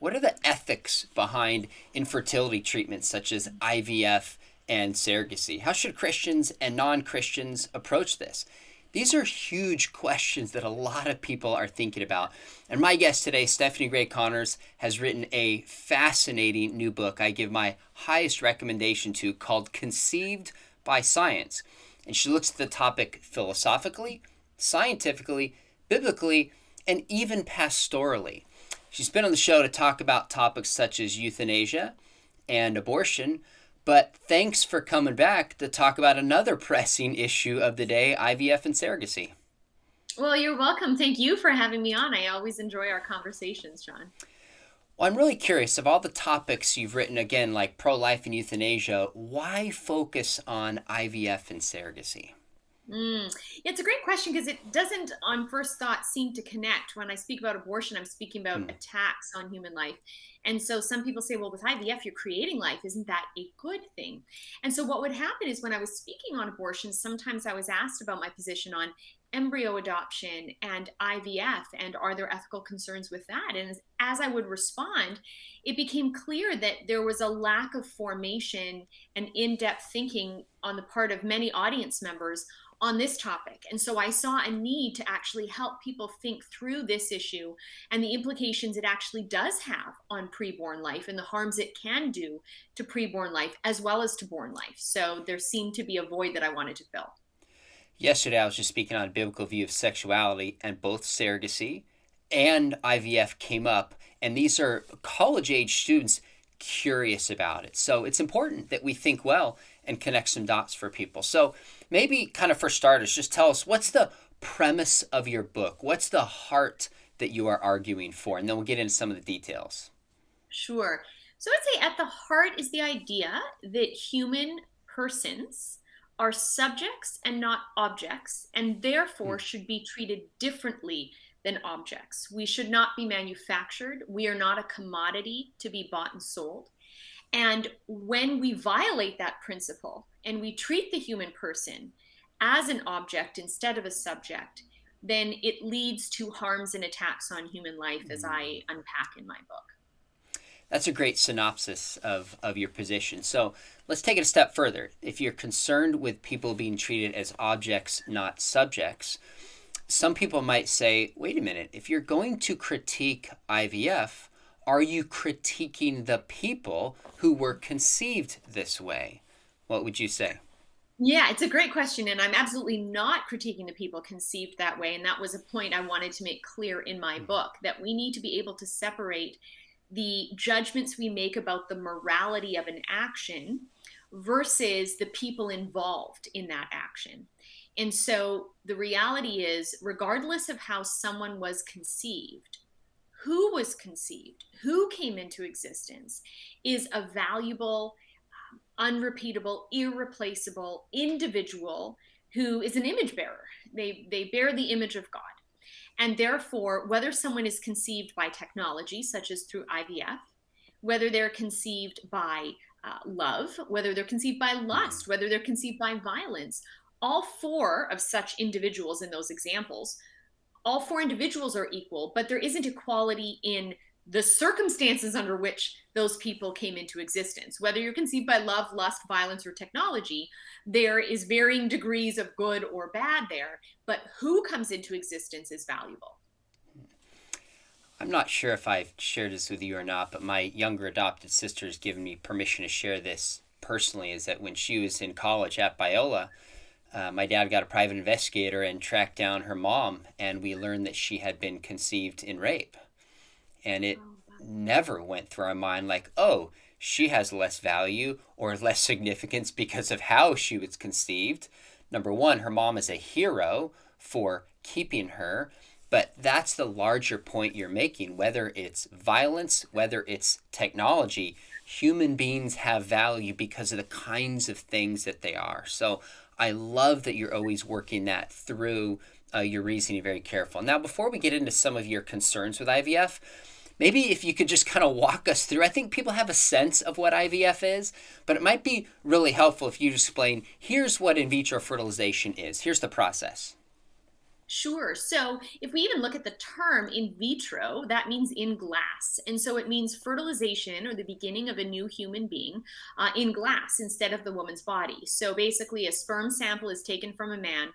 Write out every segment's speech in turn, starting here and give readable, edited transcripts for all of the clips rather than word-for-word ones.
What are the ethics behind infertility treatments such as IVF and surrogacy? How should Christians and non-Christians approach this? These are huge questions that a lot of people are thinking about. And my guest today, Stephanie Gray Connors, has written a fascinating new book I give my highest recommendation to, called Conceived by Science. And she looks at the topic philosophically, scientifically, biblically, and even pastorally. She's been on the show to talk about topics such as euthanasia and abortion, but thanks for coming back to talk about another pressing issue of the day, IVF and surrogacy. Well, you're welcome. Thank you for having me on. I always enjoy our conversations, John. Well, I'm really curious, of all the topics you've written, again, like pro-life and euthanasia, why focus on IVF and surrogacy? It's a great question because it doesn't, on first thought, seem to connect. When I speak about abortion, I'm speaking about Hmm. attacks on human life. And so some people say, well, with IVF, you're creating life. Isn't that a good thing? And so what would happen is when I was speaking on abortion, sometimes I was asked about my position on embryo adoption and IVF and are there ethical concerns with that? And as I would respond, it became clear that there was a lack of formation and in depth thinking on the part of many audience members on this topic. And so I saw a need to actually help people think through this issue and the implications it actually does have on preborn life and the harms it can do to preborn life as well as to born life. So there seemed to be a void that I wanted to fill. Yesterday, I was just speaking on a biblical view of sexuality, and both surrogacy and IVF came up, and these are college-age students curious about it. So it's important that we think well and connect some dots for people. So maybe kind of for starters, just tell us, what's the premise of your book? What's the heart that you are arguing for? And then we'll get into some of the details. Sure. So I'd say at the heart is the idea that human persons are subjects and not objects, and Hmm. therefore should be treated differently than objects. We should not be manufactured. We are not a commodity to be bought and sold. And when we violate that principle and we treat the human person as an object instead of a subject, then it leads to harms and attacks on human life, as I unpack in my book. That's a great synopsis of your position. So let's take it a step further. If you're concerned with people being treated as objects, not subjects, some people might say, wait a minute, if you're going to critique IVF, are you critiquing the people who were conceived this way? What would you say? Yeah, it's a great question. And I'm absolutely not critiquing the people conceived that way. And that was a point I wanted to make clear in my book that we need to be able to separate the judgments we make about the morality of an action versus the people involved in that action. And so the reality is, regardless of how someone was conceived, who came into existence, is a valuable, unrepeatable, irreplaceable individual who is an image bearer. They bear the image of God. And therefore, whether someone is conceived by technology, such as through IVF, whether they're conceived by love, whether they're conceived by Mhm. lust, whether they're conceived by violence, all four of such individuals in those examples, all four individuals are equal, but there isn't equality in the circumstances under which those people came into existence. Whether you're conceived by love, lust, violence, or technology, there is varying degrees of good or bad there, but who comes into existence is valuable. I'm not sure if I've shared this with you or not, but my younger adopted sister has given me permission to share this personally. Is that when she was in college at Biola, my dad got a private investigator and tracked down her mom, and we learned that she had been conceived in rape. And it Oh, wow. never went through our mind like, oh, she has less value or less significance because of how she was conceived. Number one, her mom is a hero for keeping her, but that's the larger point you're making. Whether it's violence, whether it's technology, human beings have value because of the kinds of things that they are. So I love that you're always working that through your reasoning very careful. Now, before we get into some of your concerns with IVF, maybe if you could just kind of walk us through. I think people have a sense of what IVF is, but it might be really helpful if you explain, here's what in vitro fertilization is. Here's the process. Sure. So if we even look at the term in vitro, that means in glass. And so it means fertilization or the beginning of a new human being in glass instead of the woman's body. So basically, a sperm sample is taken from a man.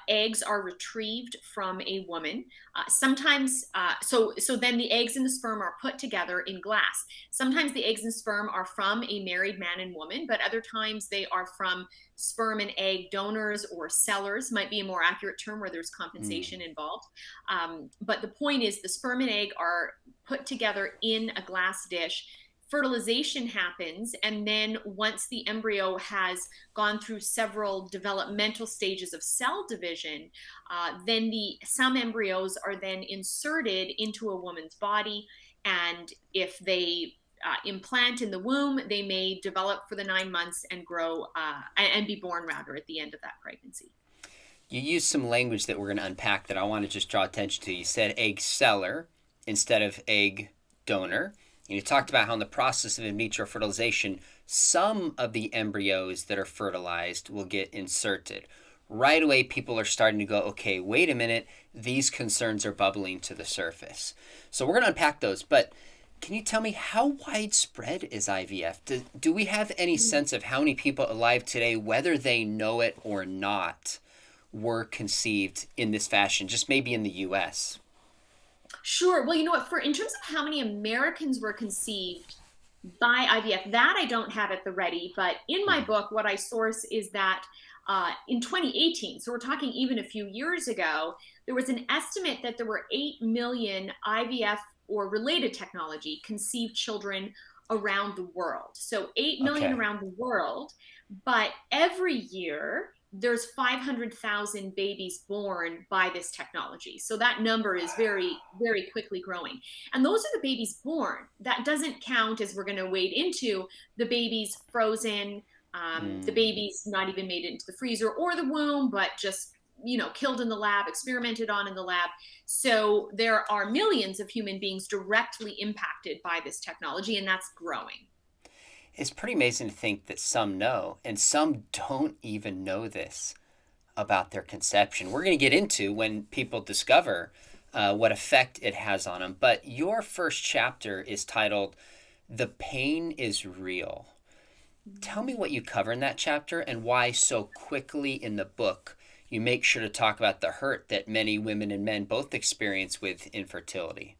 Eggs are retrieved from a woman. So then the eggs and the sperm are put together in glass. Sometimes the eggs and sperm are from a married man and woman, but other times they are from sperm and egg donors or sellers, might be a more accurate term where there's compensation Mm. involved. But the point is, the sperm and egg are put together in a glass dish. Fertilization happens, and then once the embryo has gone through several developmental stages of cell division, then some embryos are then inserted into a woman's body, and if they implant in the womb, they may develop for the 9 months and grow and be born rather at the end of that pregnancy. You used some language that we're going to unpack that I want to just draw attention to. You said egg seller instead of egg donor. And you talked about how in the process of in vitro fertilization, some of the embryos that are fertilized will get inserted. Right away, people are starting to go, okay, wait a minute, these concerns are bubbling to the surface. So we're going to unpack those, but can you tell me how widespread is IVF? Do we have any sense of how many people alive today, whether they know it or not, were conceived in this fashion, just maybe in the US? Sure. Well, you know what? For in terms of how many Americans were conceived by IVF, that I don't have at the ready. But in my Hmm. book, what I source is that in 2018, so we're talking even a few years ago, there was an estimate that there were 8 million IVF or related technology conceived children around the world. So 8 million Okay. around the world. But every year, there's 500,000 babies born by this technology. So that number is very, very quickly growing. And those are the babies born. That doesn't count, as we're going to wade into, the babies frozen, the Mm. babies not even made it into the freezer or the womb, but just killed in the lab, experimented on in the lab. So there are millions of human beings directly impacted by this technology, and that's growing. It's pretty amazing to think that some know, and some don't even know this about their conception. We're going to get into when people discover what effect it has on them. But your first chapter is titled "The Pain is Real." Tell me what you cover in that chapter and why so quickly in the book you make sure to talk about the hurt that many women and men both experience with infertility.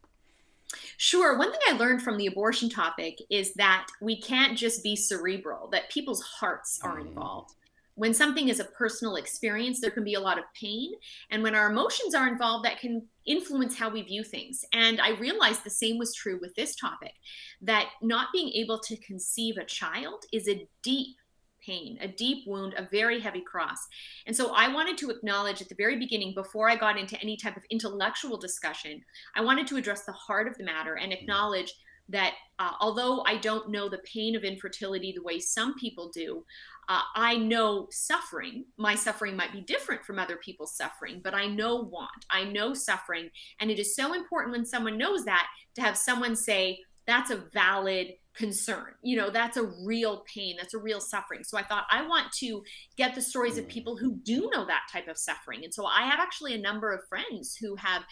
Sure. One thing I learned from the abortion topic is that we can't just be cerebral, that people's hearts are Mm. involved. When something is a personal experience, there can be a lot of pain. And when our emotions are involved, that can influence how we view things. And I realized the same was true with this topic, that not being able to conceive a child is a deep pain, a deep wound, a very heavy cross. And so I wanted to acknowledge at the very beginning, before I got into any type of intellectual discussion, I wanted to address the heart of the matter and acknowledge that although I don't know the pain of infertility the way some people do, I know suffering. My suffering might be different from other people's suffering, but I know want. I know suffering. And it is so important when someone knows that to have someone say, that's a valid concern. That's a real pain. That's a real suffering. So I thought I want to get the stories of Mm. people who do know that type of suffering. And so I have actually a number of friends who have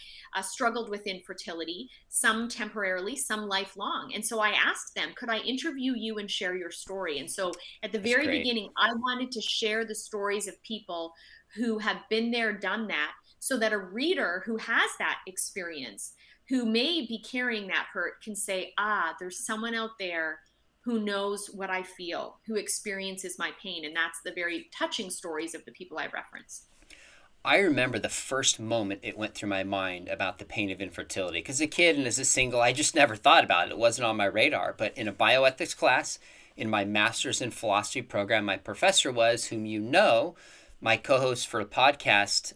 struggled with infertility, some temporarily, some lifelong. And so I asked them, could I interview you and share your story? And so at the That's very great. beginning, I wanted to share the stories of people who have been there, done that, so that a reader who has that experience, who may be carrying that hurt, can say, there's someone out there who knows what I feel, who experiences my pain. And that's the very touching stories of the people I reference. I remember the first moment it went through my mind about the pain of infertility. Because as a kid and as a single, I just never thought about it. It wasn't on my radar. But in a bioethics class, in my master's in philosophy program, my professor was, whom you know, my co host for a podcast,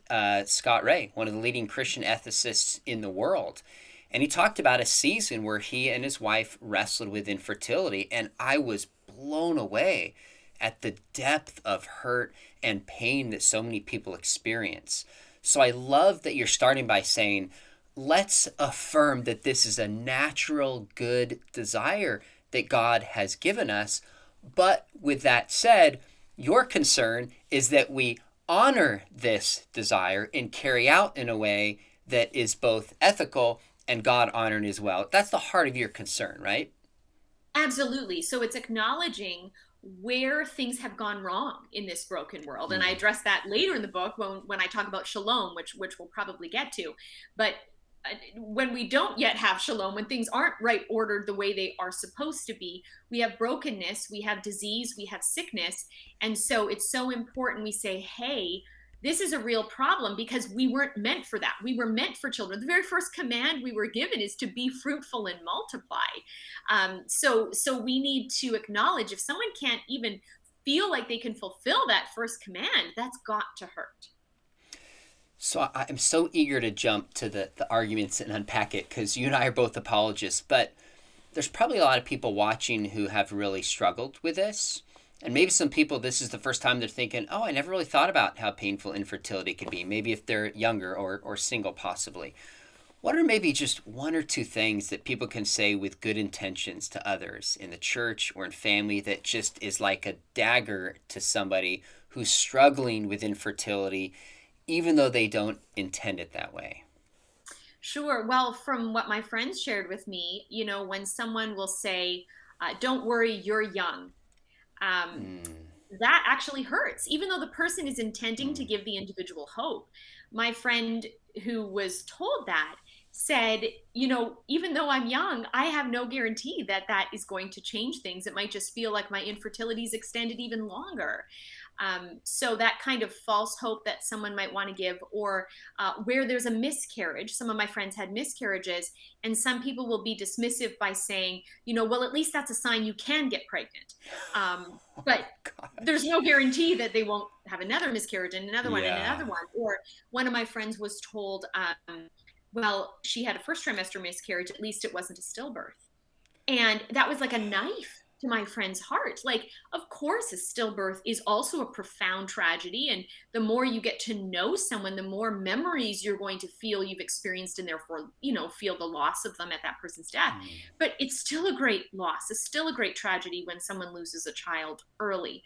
Scott Ray, one of the leading Christian ethicists in the world. And he talked about a season where he and his wife wrestled with infertility. And I was blown away at the depth of hurt and pain that so many people experience. So I love that you're starting by saying, let's affirm that this is a natural, good desire that God has given us. But with that said, your concern is that we honor this desire and carry out in a way that is both ethical and God honoring as well. That's the heart of your concern, right? Absolutely. So it's acknowledging where things have gone wrong in this broken world. And I Mm. address that later in the book when I talk about shalom, which we'll probably get to. But when we don't yet have shalom, when things aren't right ordered the way they are supposed to be, we have brokenness, we have disease, we have sickness. And so it's so important we say, hey, this is a real problem because we weren't meant for that. We were meant for children. The very first command we were given is to be fruitful and multiply. So we need to acknowledge if someone can't even feel like they can fulfill that first command, that's got to hurt. So I'm so eager to jump to the arguments and unpack it because you and I are both apologists, but there's probably a lot of people watching who have really struggled with this. And maybe some people, this is the first time they're thinking, oh, I never really thought about how painful infertility could be. Maybe if they're younger or single, possibly. What are maybe just one or two things that people can say with good intentions to others in the church or in family that just is like a dagger to somebody who's struggling with infertility, even though they don't intend it that way? Sure. Well, from what my friends shared with me, when someone will say, don't worry, you're young, um, Mm, that actually hurts, even though the person is intending to mm, give the individual hope. My friend who was told that said, even though I'm young, I have no guarantee that that is going to change things. It might just feel like my infertility is extended even longer. So that kind of false hope that someone might want to give, or where there's a miscarriage. Some of my friends had miscarriages, and some people will be dismissive by saying, well, at least that's a sign you can get pregnant. But there's gosh. no guarantee that they won't have another miscarriage and another one and Yeah. another one. Or one of my friends was told, well, she had a first trimester miscarriage, at least it wasn't a stillbirth. And that was like a knife to my friend's heart. Like, of course, a stillbirth is also a profound tragedy. And the more you get to know someone, the more memories you're going to feel you've experienced and therefore, feel the loss of them at that person's death. Mm, But it's still a great loss. It's still a great tragedy when someone loses a child early.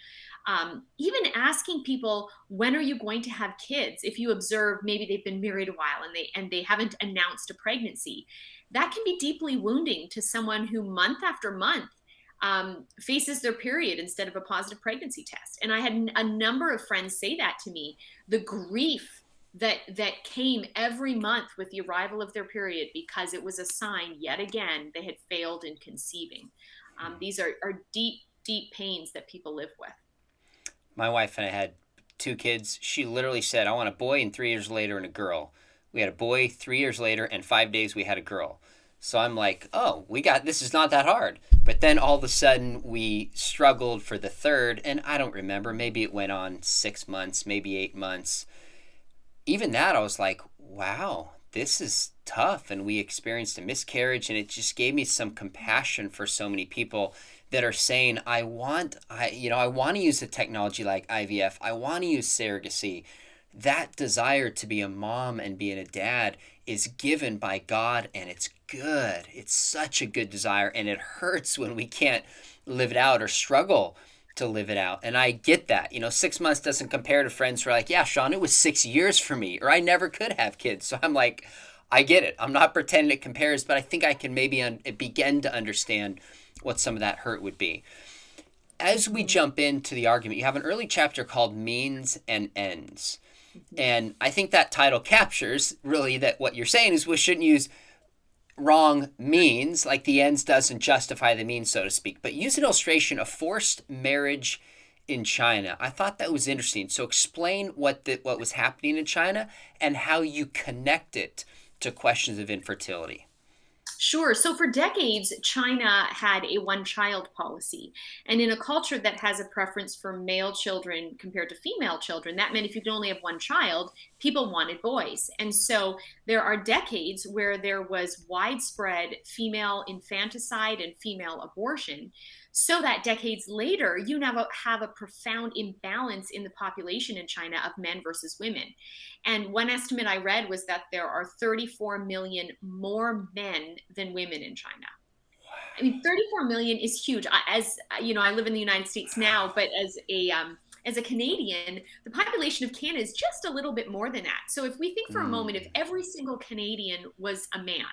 Even asking people, when are you going to have kids? If you observe maybe they've been married a while and they haven't announced a pregnancy, that can be deeply wounding to someone who month after month faces their period instead of a positive pregnancy test. And I had a number of friends say that to me. The grief that came every month with the arrival of their period because it was a sign yet again they had failed in conceiving. These are deep, deep pains that people live with. my wife and I had two kids. She literally said, I want a boy, and 3 years later, and a girl. We had a boy 3 years later, and 5 days we had a girl. So I'm like, oh, we got this is not that hard. But then all of a sudden we struggled for the third, and I don't remember. Maybe it went on 6 months, maybe 8 months. Even that, I was like, wow, this is tough. And we experienced a miscarriage, and it just gave me some compassion for so many people that are saying, I want to use a technology like IVF. I want to use surrogacy. That desire to be a mom and being a dad is given by God, and it's good. It's such a good desire, and it hurts when we can't live it out or struggle to live it out. And I get that. 6 months doesn't compare to friends who are like, yeah, Sean, it was 6 years for me, or I never could have kids. So I'm like, I get it. I'm not pretending it compares, but I think I can maybe begin to understand what some of that hurt would be. As we Mm-hmm. jump into the argument, you have an early chapter called Means and Ends. Mm-hmm. And I think that title captures really that what you're saying is we shouldn't use wrong means, like the ends doesn't justify the means, so to speak, but use an illustration of forced marriage in China. I thought that was interesting. So explain what was happening in China and how you connect it to questions of infertility. Sure. So for decades, China had a one child policy. And in a culture that has a preference for male children compared to female children, that meant if you could only have one child, people wanted boys. And so there are decades where there was widespread female infanticide and female abortion. So that decades later, you now have a profound imbalance in the population in China of men versus women. And one estimate I read was that there are 34 million more men than women in China. I mean, 34 million is huge. As you know, I live in the United States now, but as a as a Canadian, the population of Canada is just a little bit more than that. So if we think for a moment, if every single Canadian was a man,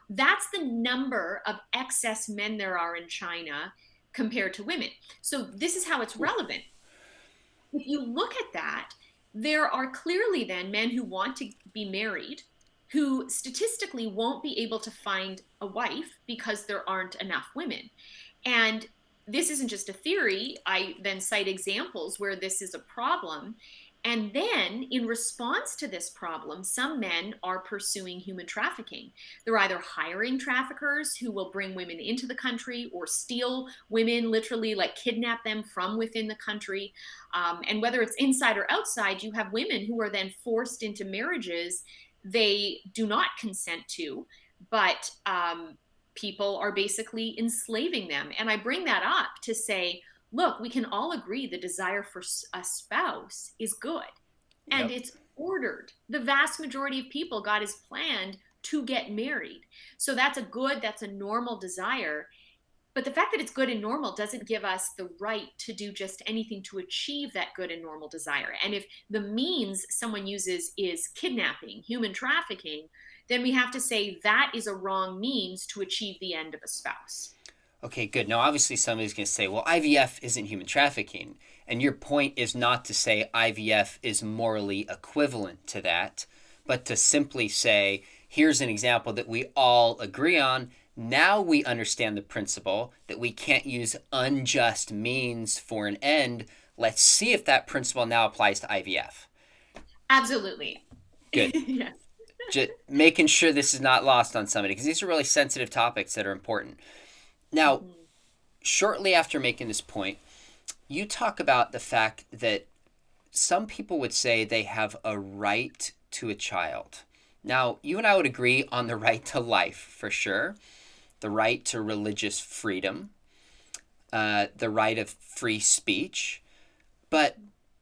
that's the number of excess men there are in China compared to women. So this is how it's relevant. If you look at that, there are clearly then men who want to be married who statistically won't be able to find a wife because there aren't enough women. And this isn't just a theory. I then cite examples where this is a problem. And then, in response to this problem, some men are pursuing human trafficking. They're either hiring traffickers who will bring women into the country or steal women, literally like kidnap them from within the country. And whether it's inside or outside, you have women who are then forced into marriages they do not consent to, but people are basically enslaving them. And I bring that up to say, look, we can all agree the desire for a spouse is good and it's ordered. The vast majority of people, God has planned to get married. So that's a good, that's a normal desire. But the fact that it's good and normal doesn't give us the right to do just anything to achieve that good and normal desire. And if the means someone uses is kidnapping, human trafficking, then we have to say that is a wrong means to achieve the end of a spouse. Okay, good. Now, obviously, somebody's going to say, well, IVF isn't human trafficking. And your point is not to say IVF is morally equivalent to that, but to simply say, here's an example that we all agree on. Now we understand the principle that we can't use unjust means for an end. Let's see if that principle now applies to IVF. Absolutely. Good. Yes. Just making sure this is not lost on somebody, because these are really sensitive topics that are important. Now, shortly after making this point, you talk about the fact that some people would say they have a right to a child. Now, you and I would agree on the right to life, for sure. The right to religious freedom, the right of free speech. But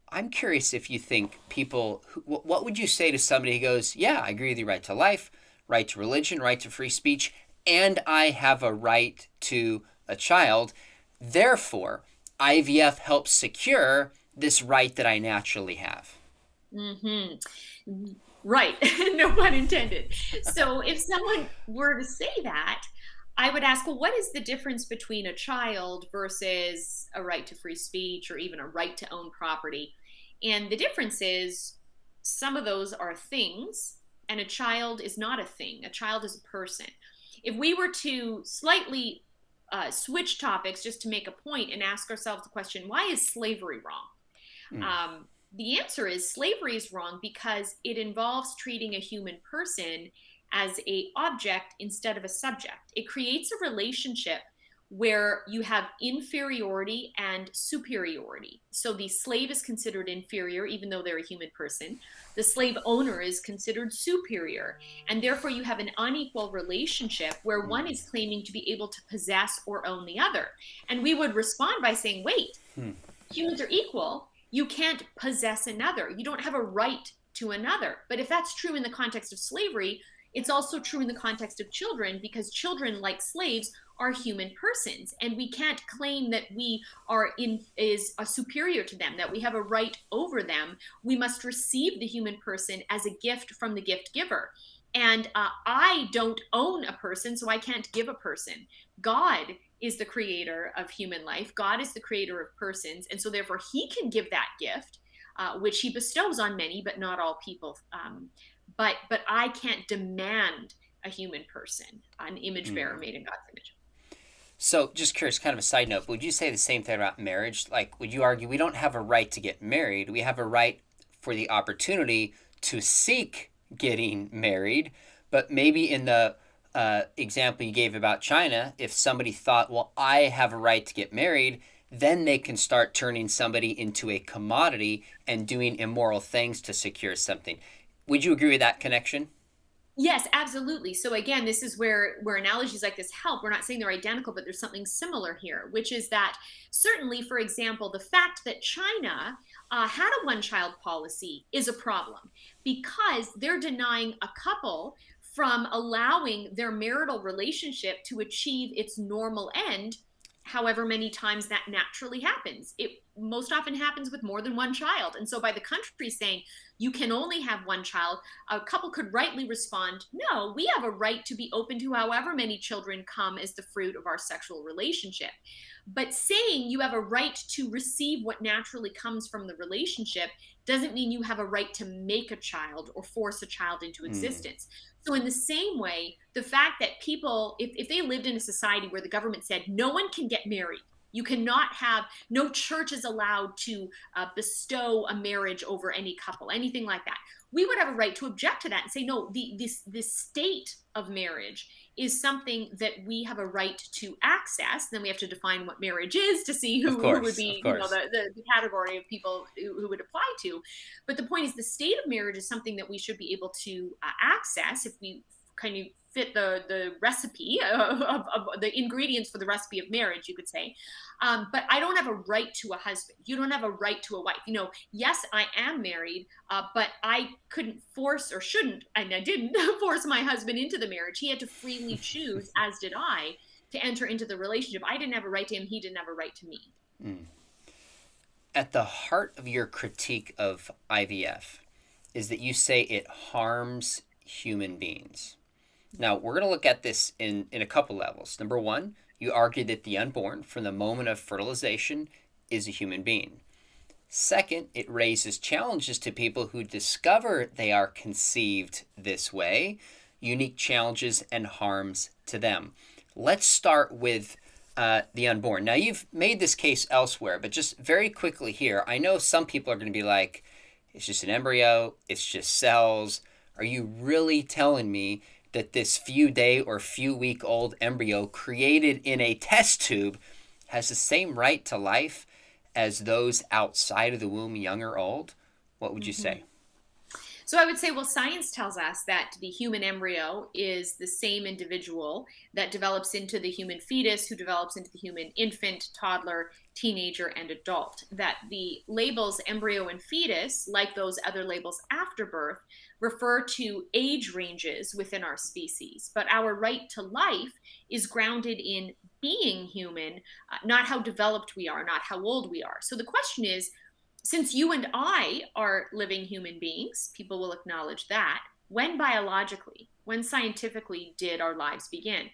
I'm curious if you think people, what would you say to somebody who goes, yeah, I agree with you, right to life, right to religion, right to free speech, and I have a right to a child. Therefore, IVF helps secure this right that I naturally have. Mm-hmm. Right. No pun intended. So if someone were to say that, I would ask, well, what is the difference between a child versus a right to free speech or even a right to own property? And the difference is some of those are things, and a child is not a thing. A child is a person. If we were to slightly switch topics just to make a point and ask ourselves the question, why is slavery wrong? The answer is slavery is wrong because it involves treating a human person as an object instead of a subject. It creates a relationship where you have inferiority and superiority. So the slave is considered inferior, even though they're a human person. The slave owner is considered superior. And therefore you have an unequal relationship where one is claiming to be able to possess or own the other. And we would respond by saying, wait, humans are equal. You can't possess another. You don't have a right to another. But if that's true in the context of slavery, it's also true in the context of children, because children, like slaves, are human persons, and we can't claim that we are superior to them, that we have a right over them. We must receive the human person as a gift from the gift giver. And I don't own a person, so I can't give a person. God is the creator of human life. God is the creator of persons, and so therefore he can give that gift, which he bestows on many, but not all people. But I can't demand a human person, an image bearer made in God's image. So just curious, kind of a side note, would you say the same thing about marriage? Like, would you argue we don't have a right to get married? We have a right for the opportunity to seek getting married. But maybe in the example you gave about China, if somebody thought, well, I have a right to get married, then they can start turning somebody into a commodity and doing immoral things to secure something. Would you agree with that connection? Yes, absolutely. So again, this is where analogies like this help. We're not saying they're identical, but there's something similar here, which is that certainly, for example, the fact that China had a one-child policy is a problem because they're denying a couple from allowing their marital relationship to achieve its normal end, however many times that naturally happens. most often happens with more than one child. And so by the country saying you can only have one child, a couple could rightly respond, no, we have a right to be open to however many children come as the fruit of our sexual relationship. But saying you have a right to receive what naturally comes from the relationship doesn't mean you have a right to make a child or force a child into Mm. existence. So, in the same way, the fact that people, if they lived in a society where the government said no one can get married, you cannot have, no church is allowed to bestow a marriage over any couple, anything like that. We would have a right to object to that and say, no, this state of marriage is something that we have a right to access. Then we have to define what marriage is to see who would Of be, course. the category of people who would apply to. But the point is, the state of marriage is something that we should be able to access if we kind of fit the recipe of the ingredients for the recipe of marriage, you could say. But I don't have a right to a husband. You don't have a right to a wife. Yes, I am married, but I couldn't force, or shouldn't, and I didn't force my husband into the marriage. He had to freely choose, as did I, to enter into the relationship. I didn't have a right to him. He didn't have a right to me. Mm. At the heart of your critique of IVF is that you say it harms human beings. Now, we're going to look at this in a couple levels. Number one, you argue that the unborn, from the moment of fertilization, is a human being. Second, it raises challenges to people who discover they are conceived this way, unique challenges and harms to them. Let's start with the unborn. Now, you've made this case elsewhere, but just very quickly here, I know some people are going to be like, it's just an embryo, it's just cells. Are you really telling me that this few day or few week old embryo created in a test tube has the same right to life as those outside of the womb, young or old? What would you Mm-hmm. say? So I would say, well, science tells us that the human embryo is the same individual that develops into the human fetus, who develops into the human infant, toddler, teenager, and adult. That the labels embryo and fetus, like those other labels after birth, refer to age ranges within our species. But our right to life is grounded in being human, not how developed we are, not how old we are. So the question is, since you and I are living human beings, people will acknowledge that. When biologically, when scientifically did our lives begin?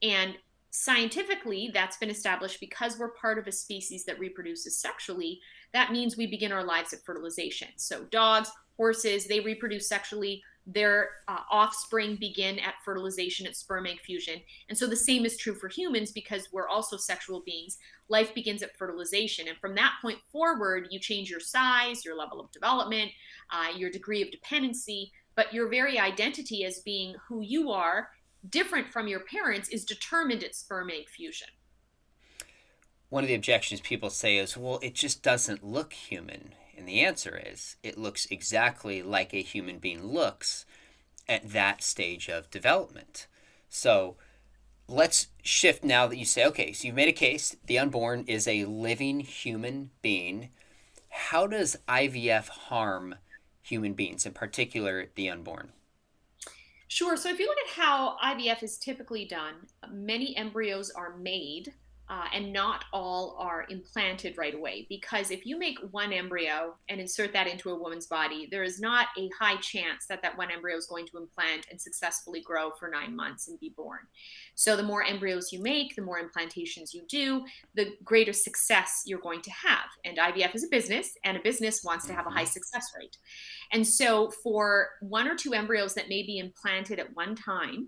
And scientifically, that's been established because we're part of a species that reproduces sexually. That means we begin our lives at fertilization. So, dogs, horses, they reproduce sexually. Their offspring begin at fertilization, at sperm egg fusion. And so the same is true for humans because we're also sexual beings. Life begins at fertilization. And from that point forward, you change your size, your level of development, your degree of dependency, but your very identity as being who you are, different from your parents, is determined at sperm egg fusion. One of the objections people say is, well, it just doesn't look human. And the answer is, it looks exactly like a human being looks at that stage of development. So let's shift now that you say, okay, so you've made a case, the unborn is a living human being. How does IVF harm human beings, in particular the unborn? Sure. So if you look at how IVF is typically done, many embryos are made and not all are implanted right away. Because if you make one embryo and insert that into a woman's body, there is not a high chance that that one embryo is going to implant and successfully grow for 9 months and be born. So the more embryos you make, the more implantations you do, the greater success you're going to have. And IVF is a business, and a business wants to have a high Mm-hmm. success rate. And so for one or two embryos that may be implanted at one time,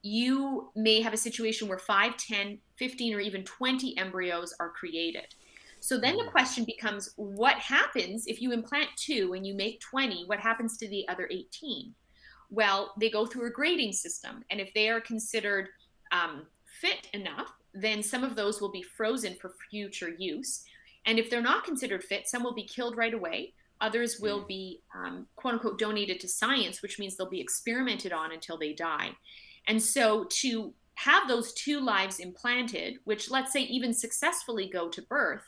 you may have a situation where 5, 10, 15, or even 20 embryos are created. So then the question becomes, what happens if you implant two and you make 20? What happens to the other 18? Well, they go through a grading system. And if they are considered fit enough, then some of those will be frozen for future use. And if they're not considered fit, some will be killed right away. Others will be, quote unquote, donated to science, which means they'll be experimented on until they die. And so to have those two lives implanted, which let's say even successfully go to birth,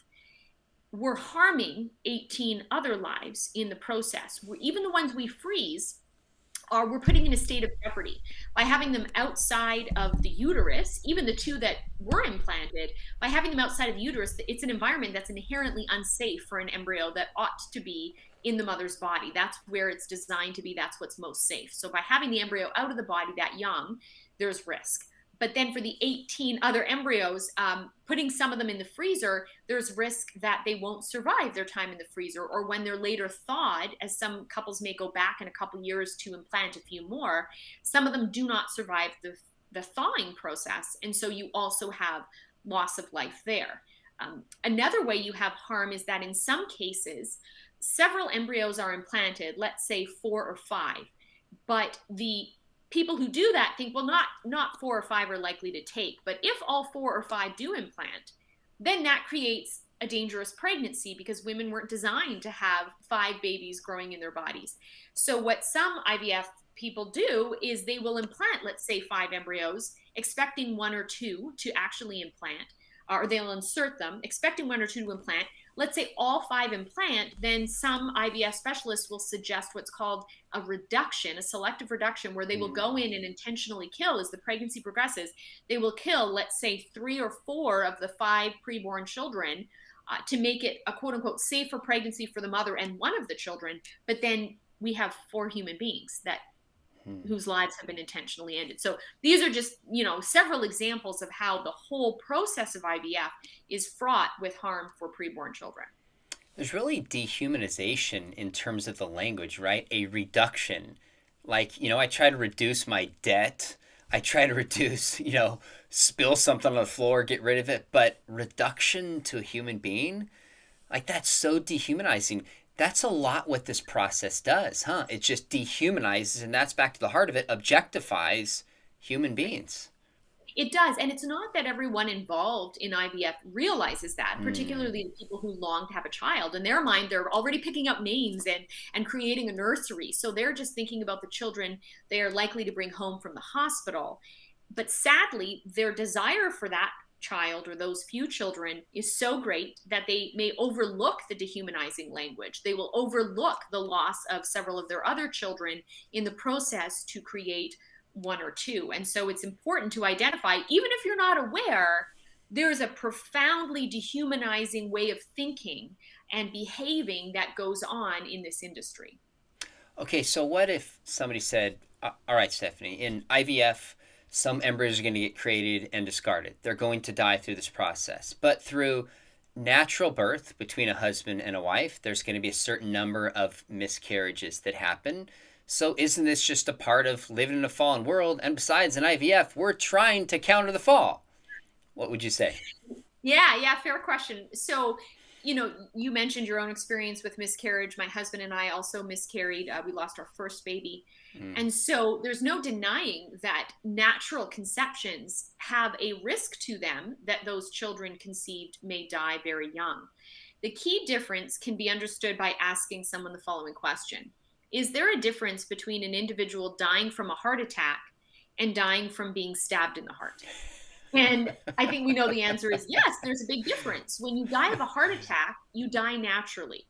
we're harming 18 other lives in the process. Even the ones we freeze, are we're putting in a state of jeopardy by having them outside of the uterus, even the two that were implanted. By having them outside of the uterus, it's an environment that's inherently unsafe for an embryo that ought to be in the mother's body. That's where it's designed to be. That's what's most safe. So by having the embryo out of the body that young, there's risk. But then for the 18 other embryos, putting some of them in the freezer, there's risk that they won't survive their time in the freezer, or when they're later thawed, as some couples may go back in a couple years to implant a few more, some of them do not survive the thawing process. And so you also have loss of life there. Another way you have harm is that in some cases, several embryos are implanted, let's say 4 or 5, but the people who do that think, well, not 4 or 5 are likely to take, but if all 4 or 5 do implant, then that creates a dangerous pregnancy, because women weren't designed to have 5 babies growing in their bodies. So what some IVF people do is they will implant, let's say 5 embryos, expecting 1 or 2 to actually implant, or they'll insert them expecting 1 or 2 to implant. Let's say all 5 implant, then some IVF specialists will suggest what's called a reduction, a selective reduction, where they will go in and intentionally kill, as the pregnancy progresses, they will kill, let's say 3 or 4 of the 5 preborn children, to make it a quote unquote safer pregnancy for the mother and one of the children. But then we have 4 human beings whose lives have been intentionally ended. So these are just, several examples of how the whole process of IVF is fraught with harm for preborn children. There's really dehumanization in terms of the language, right? A reduction. Like, I try to reduce my debt. I try to reduce, spill something on the floor, get rid of it. But reduction to a human being, like, that's so dehumanizing. That's a lot what this process does, huh? It just dehumanizes, and that's back to the heart of it, objectifies human beings. It does. And it's not that everyone involved in IVF realizes that, particularly the people who long to have a child. In their mind, they're already picking up names and creating a nursery. So they're just thinking about the children they are likely to bring home from the hospital. But sadly, their desire for that child or those few children is so great that they may overlook the dehumanizing language. They will overlook the loss of several of their other children in the process to create 1 or 2. And so it's important to identify, even if you're not aware, there's a profoundly dehumanizing way of thinking and behaving that goes on in this industry. Okay, so what if somebody said, all right, Stephanie, in IVF, some embryos are going to get created and discarded. They're going to die through this process. But through natural birth between a husband and a wife, there's going to be a certain number of miscarriages that happen. So isn't this just a part of living in a fallen world? And besides, in IVF, we're trying to counter the fall. What would you say? Yeah, fair question. So, you mentioned your own experience with miscarriage. My husband and I also miscarried. We lost our first baby. And so there's no denying that natural conceptions have a risk to them, that those children conceived may die very young. The key difference can be understood by asking someone the following question. Is there a difference between an individual dying from a heart attack and dying from being stabbed in the heart? And I think we know the answer is yes, there's a big difference. When you die of a heart attack, you die naturally.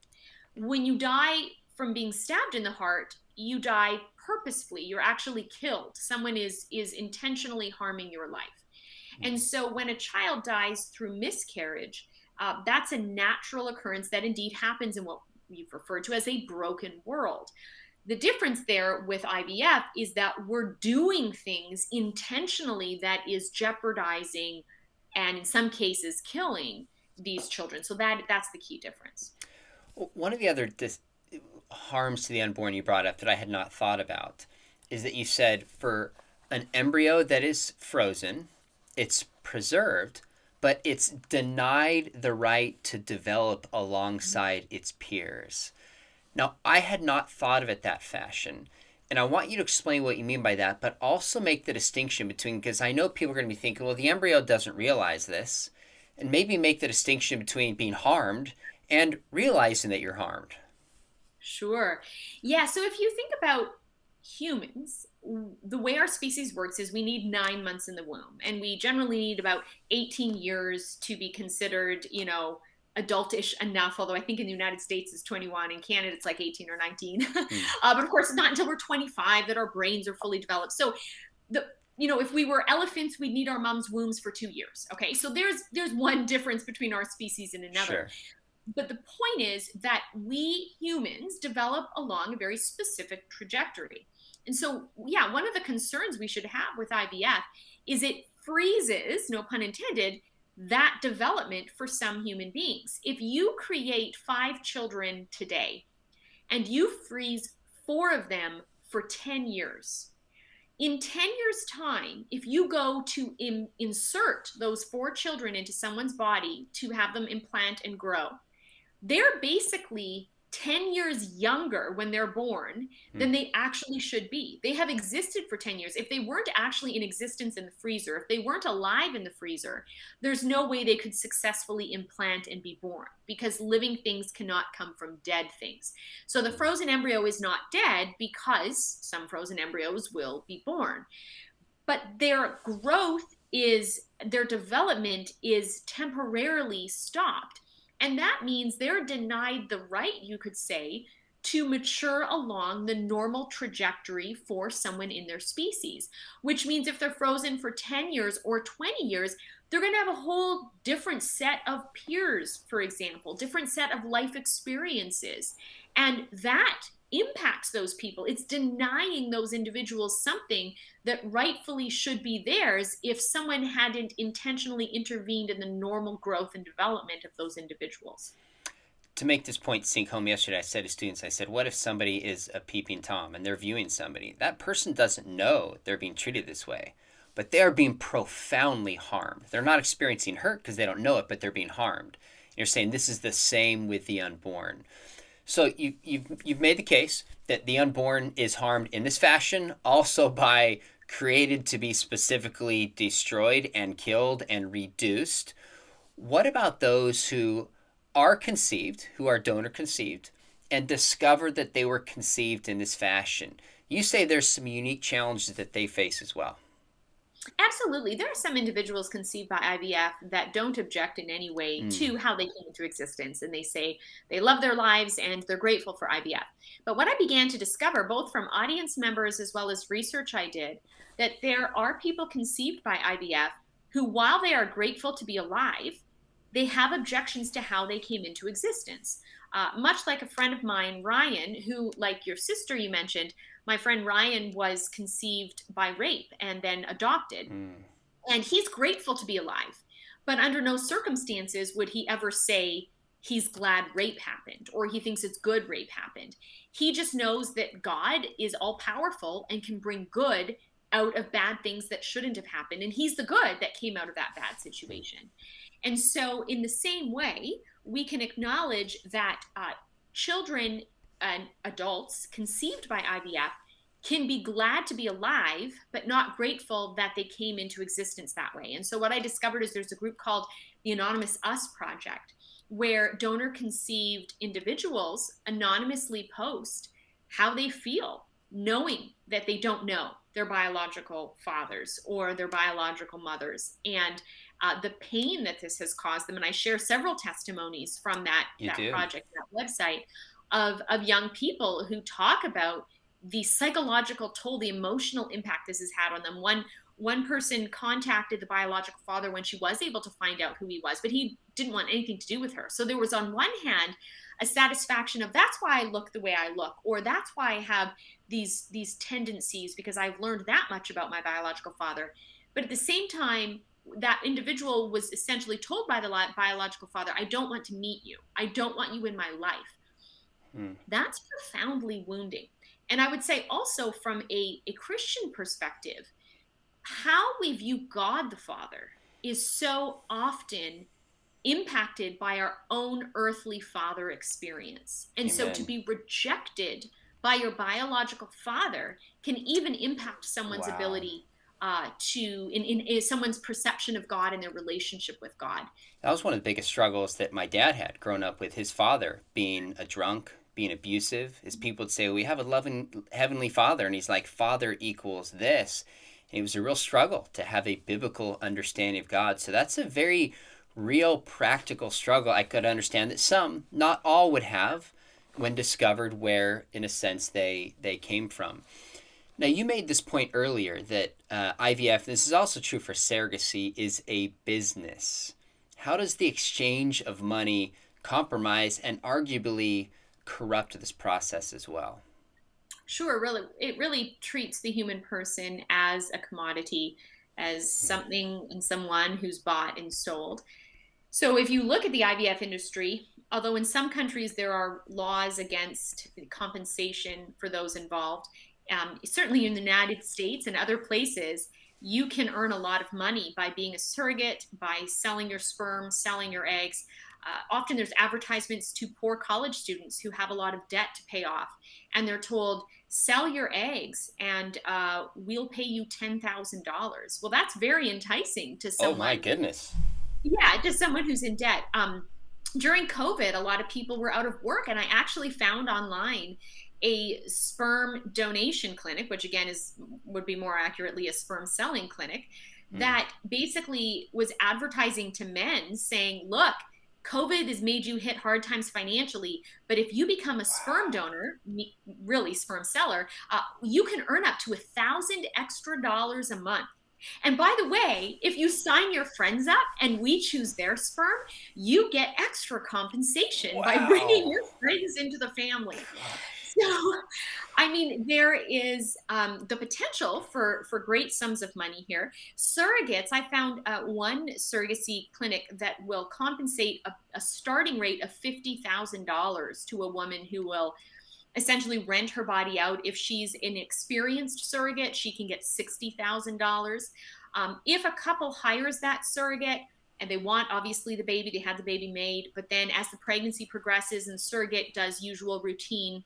When you die from being stabbed in the heart, you die purposefully. You're actually killed. Someone is intentionally harming your life. And so when a child dies through miscarriage, that's a natural occurrence that indeed happens in what we've referred to as a broken world. The difference there with IVF is that we're doing things intentionally that is jeopardizing and in some cases killing these children. So that's the key difference. One of the other harms to the unborn you brought up that I had not thought about is that you said for an embryo that is frozen, it's preserved, but it's denied the right to develop alongside its peers. Now, I had not thought of it that fashion, and I want you to explain what you mean by that, but also make the distinction between, because I know people are going to be thinking, well, the embryo doesn't realize this, and maybe make the distinction between being harmed and realizing that you're harmed. Sure. Yeah, so if you think about humans, the way our species works is we need 9 months in the womb, and we generally need about 18 years to be considered, adultish enough, although I think in the United States it's 21, in Canada it's like 18 or 19. Hmm. But of course, not until we're 25 that our brains are fully developed. So the if we were elephants, we'd need our mom's wombs for 2 years. Okay, so there's one difference between our species and another. Sure. But the point is that we humans develop along a very specific trajectory. And so, yeah, one of the concerns we should have with IVF is it freezes, no pun intended, that development for some human beings. If you create 5 children today and you freeze 4 of them for 10 years, in 10 years' time, if you go to insert those 4 children into someone's body to have them implant and grow, they're basically 10 years younger when they're born than they actually should be. They have existed for 10 years. If they weren't actually in existence in the freezer, if they weren't alive in the freezer, there's no way they could successfully implant and be born, because living things cannot come from dead things. So the frozen embryo is not dead because some frozen embryos will be born. But their growth their development is temporarily stopped. And that means they're denied the right, you could say, to mature along the normal trajectory for someone in their species, which means if they're frozen for 10 years or 20 years, they're going to have a whole different set of peers, for example, different set of life experiences. And that impacts those people. It's denying those individuals something that rightfully should be theirs if someone hadn't intentionally intervened in the normal growth and development of those individuals. To make this point sink home yesterday, I said to students, I said, what if somebody is a peeping Tom and they're viewing somebody? That person doesn't know they're being treated this way, but they are being profoundly harmed. They're not experiencing hurt because they don't know it, but they're being harmed. You're saying this is the same with the unborn. So you've made the case that the unborn is harmed in this fashion, also by created to be specifically destroyed and killed and reduced. What about those who are conceived, who are donor conceived, and discover that they were conceived in this fashion? You say there's some unique challenges that they face as well. Absolutely. There are some individuals conceived by IVF that don't object in any way to how they came into existence. And they say they love their lives and they're grateful for IVF. But what I began to discover, both from audience members as well as research I did, that there are people conceived by IVF who, while they are grateful to be alive, they have objections to how they came into existence. Much like a friend of mine, Ryan, who, like your sister you mentioned, my friend Ryan was conceived by rape and then adopted. And he's grateful to be alive. But under no circumstances would he ever say he's glad rape happened or he thinks it's good rape happened. He just knows that God is all powerful and can bring good out of bad things that shouldn't have happened. And he's the good that came out of that bad situation. And so in the same way, we can acknowledge that children and adults conceived by IVF can be glad to be alive, but not grateful that they came into existence that way. And so what I discovered is there's a group called the Anonymous Us Project, where donor conceived individuals anonymously post how they feel, knowing that they don't know their biological fathers or their biological mothers, and the pain that this has caused them. And I share several testimonies from that project, that website, of young people who talk about the psychological toll, the emotional impact this has had on them. One person contacted the biological father when she was able to find out who he was, but he didn't want anything to do with her. So there was, on one hand, a satisfaction of, that's why I look the way I look, or that's why I have these tendencies, because I've learned that much about my biological father. But at the same time, that individual was essentially told by the biological father, I don't want to meet you. I don't want you in my life. That's profoundly wounding. And I would say also, from a Christian perspective, how we view God the Father is so often impacted by our own earthly father experience. And Amen. So to be rejected by your biological father can even impact someone's ability in someone's perception of God and their relationship with God. That was one of the biggest struggles that my dad had growing up, with his father being a drunk, being abusive. Is people would say, we have a loving heavenly father, and he's like, father equals this. And it was a real struggle to have a biblical understanding of God. So that's a very real practical struggle I could understand that some, not all, would have when discovered where, in a sense, they came from. Now, you made this point earlier that IVF, this is also true for surrogacy, is a business. How does the exchange of money compromise and arguably corrupt this process as well? Sure, really, it really treats the human person as a commodity, as Hmm. something and someone who's bought and sold. So if you look at the IVF industry, although in some countries there are laws against compensation for those involved, certainly in the United States and other places, you can earn a lot of money by being a surrogate, by selling your sperm, selling your eggs. Often there's advertisements to poor college students who have a lot of debt to pay off, and they're told, sell your eggs and we'll pay you $10,000. Well, that's very enticing to Oh my someone, goodness. yeah, just someone who's in debt. During COVID, a lot of people were out of work, and I actually found online a sperm donation clinic, which again is would be more accurately a sperm selling clinic, Hmm. that basically was advertising to men saying, "Look, COVID has made you hit hard times financially, but if you become a sperm Wow. donor, really sperm seller, you can earn up to $1,000 extra a month. And by the way, if you sign your friends up and we choose their sperm, you get extra compensation by bringing Wow. your friends into the family." Gosh. So, I mean, there is the potential for great sums of money here. Surrogates, I found one surrogacy clinic that will compensate a starting rate of $50,000 to a woman who will essentially rent her body out. If she's an experienced surrogate, she can get $60,000. If a couple hires that surrogate and they want obviously the baby, they had the baby made, but then as the pregnancy progresses and surrogate does usual routine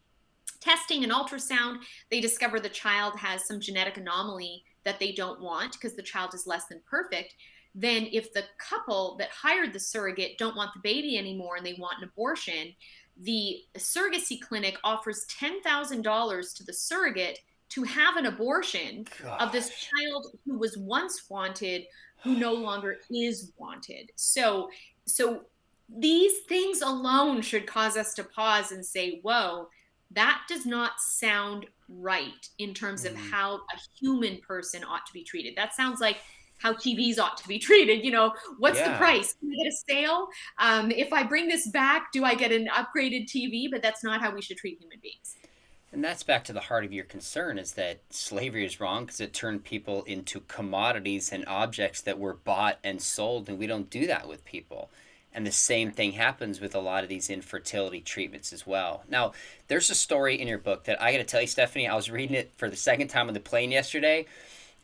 testing and ultrasound, they discover the child has some genetic anomaly that they don't want because the child is less than perfect. Then, if the couple that hired the surrogate don't want the baby anymore and they want an abortion, the surrogacy clinic offers $10,000 to the surrogate to have an abortion of this Gosh. child who was once wanted, who no longer is wanted. So these things alone should cause us to pause and say, whoa, that does not sound right in terms of Hmm. how a human person ought to be treated. That sounds like how TVs ought to be treated. What's the Yeah. price? Can I get a sale? If I bring this back, do I get an upgraded TV? But that's not how we should treat human beings. And that's back to the heart of your concern is that slavery is wrong because it turned people into commodities and objects that were bought and sold, and we don't do that with people. And the same thing happens with a lot of these infertility treatments as well. Now, there's a story in your book that I got to tell you, Stephanie, I was reading it for the second time on the plane yesterday,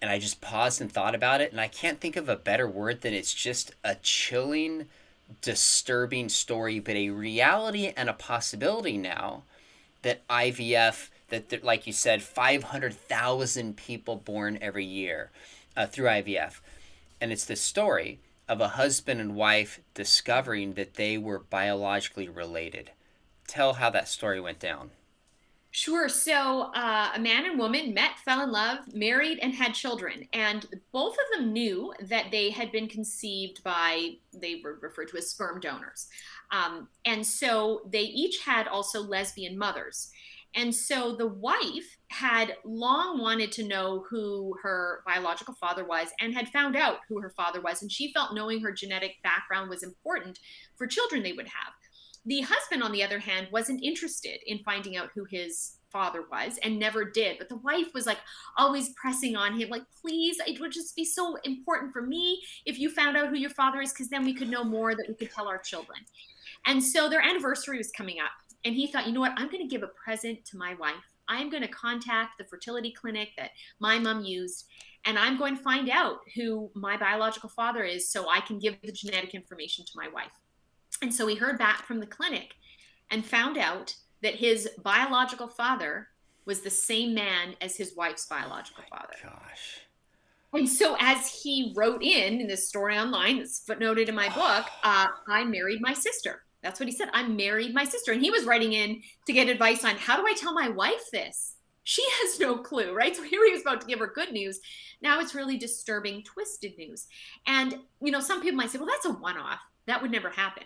and I just paused and thought about it, and I can't think of a better word than it's just a chilling, disturbing story, but a reality and a possibility now that IVF, that like you said, 500,000 people born every year through IVF. And it's the story of a husband and wife discovering that they were biologically related. Tell how that story went down. Sure. So, a man and woman met, fell in love, married, and had children. And both of them knew that they had been conceived by, they were referred to as sperm donors. And so they each had also lesbian mothers. And so the wife had long wanted to know who her biological father was and had found out who her father was. And she felt knowing her genetic background was important for children they would have. The husband, on the other hand, wasn't interested in finding out who his father was and never did. But the wife was like always pressing on him, like, please, it would just be so important for me if you found out who your father is, because then we could know more that we could tell our children. And so their anniversary was coming up. And he thought, you know what? I'm going to give a present to my wife. I'm going to contact the fertility clinic that my mom used, and I'm going to find out who my biological father is so I can give the genetic information to my wife. And so he heard back from the clinic and found out that his biological father was the same man as his wife's biological father. Gosh. And so, as he wrote in this story online, it's footnoted in my book, I married my sister. That's what he said. I married my sister. And he was writing in to get advice on, how do I tell my wife this? She has no clue, right? So here he was about to give her good news. Now it's really disturbing, twisted news. And, some people might say, well, that's a one off. That would never happen.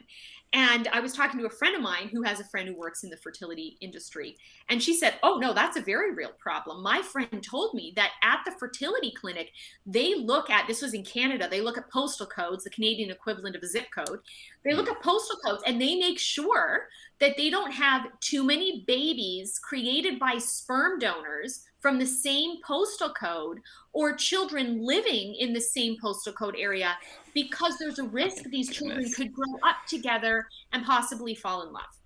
And I was talking to a friend of mine who has a friend who works in the fertility industry. And she said, "Oh, no, that's a very real problem. My friend told me that at the fertility clinic, they look at, this was in Canada, they look at postal codes, the Canadian equivalent of a zip code. They look Mm. at postal codes and they make sure that they don't have too many babies created by sperm donors from the same postal code or children living in the same postal code area, because there's a risk My these children goodness. could grow up together and possibly fall in love."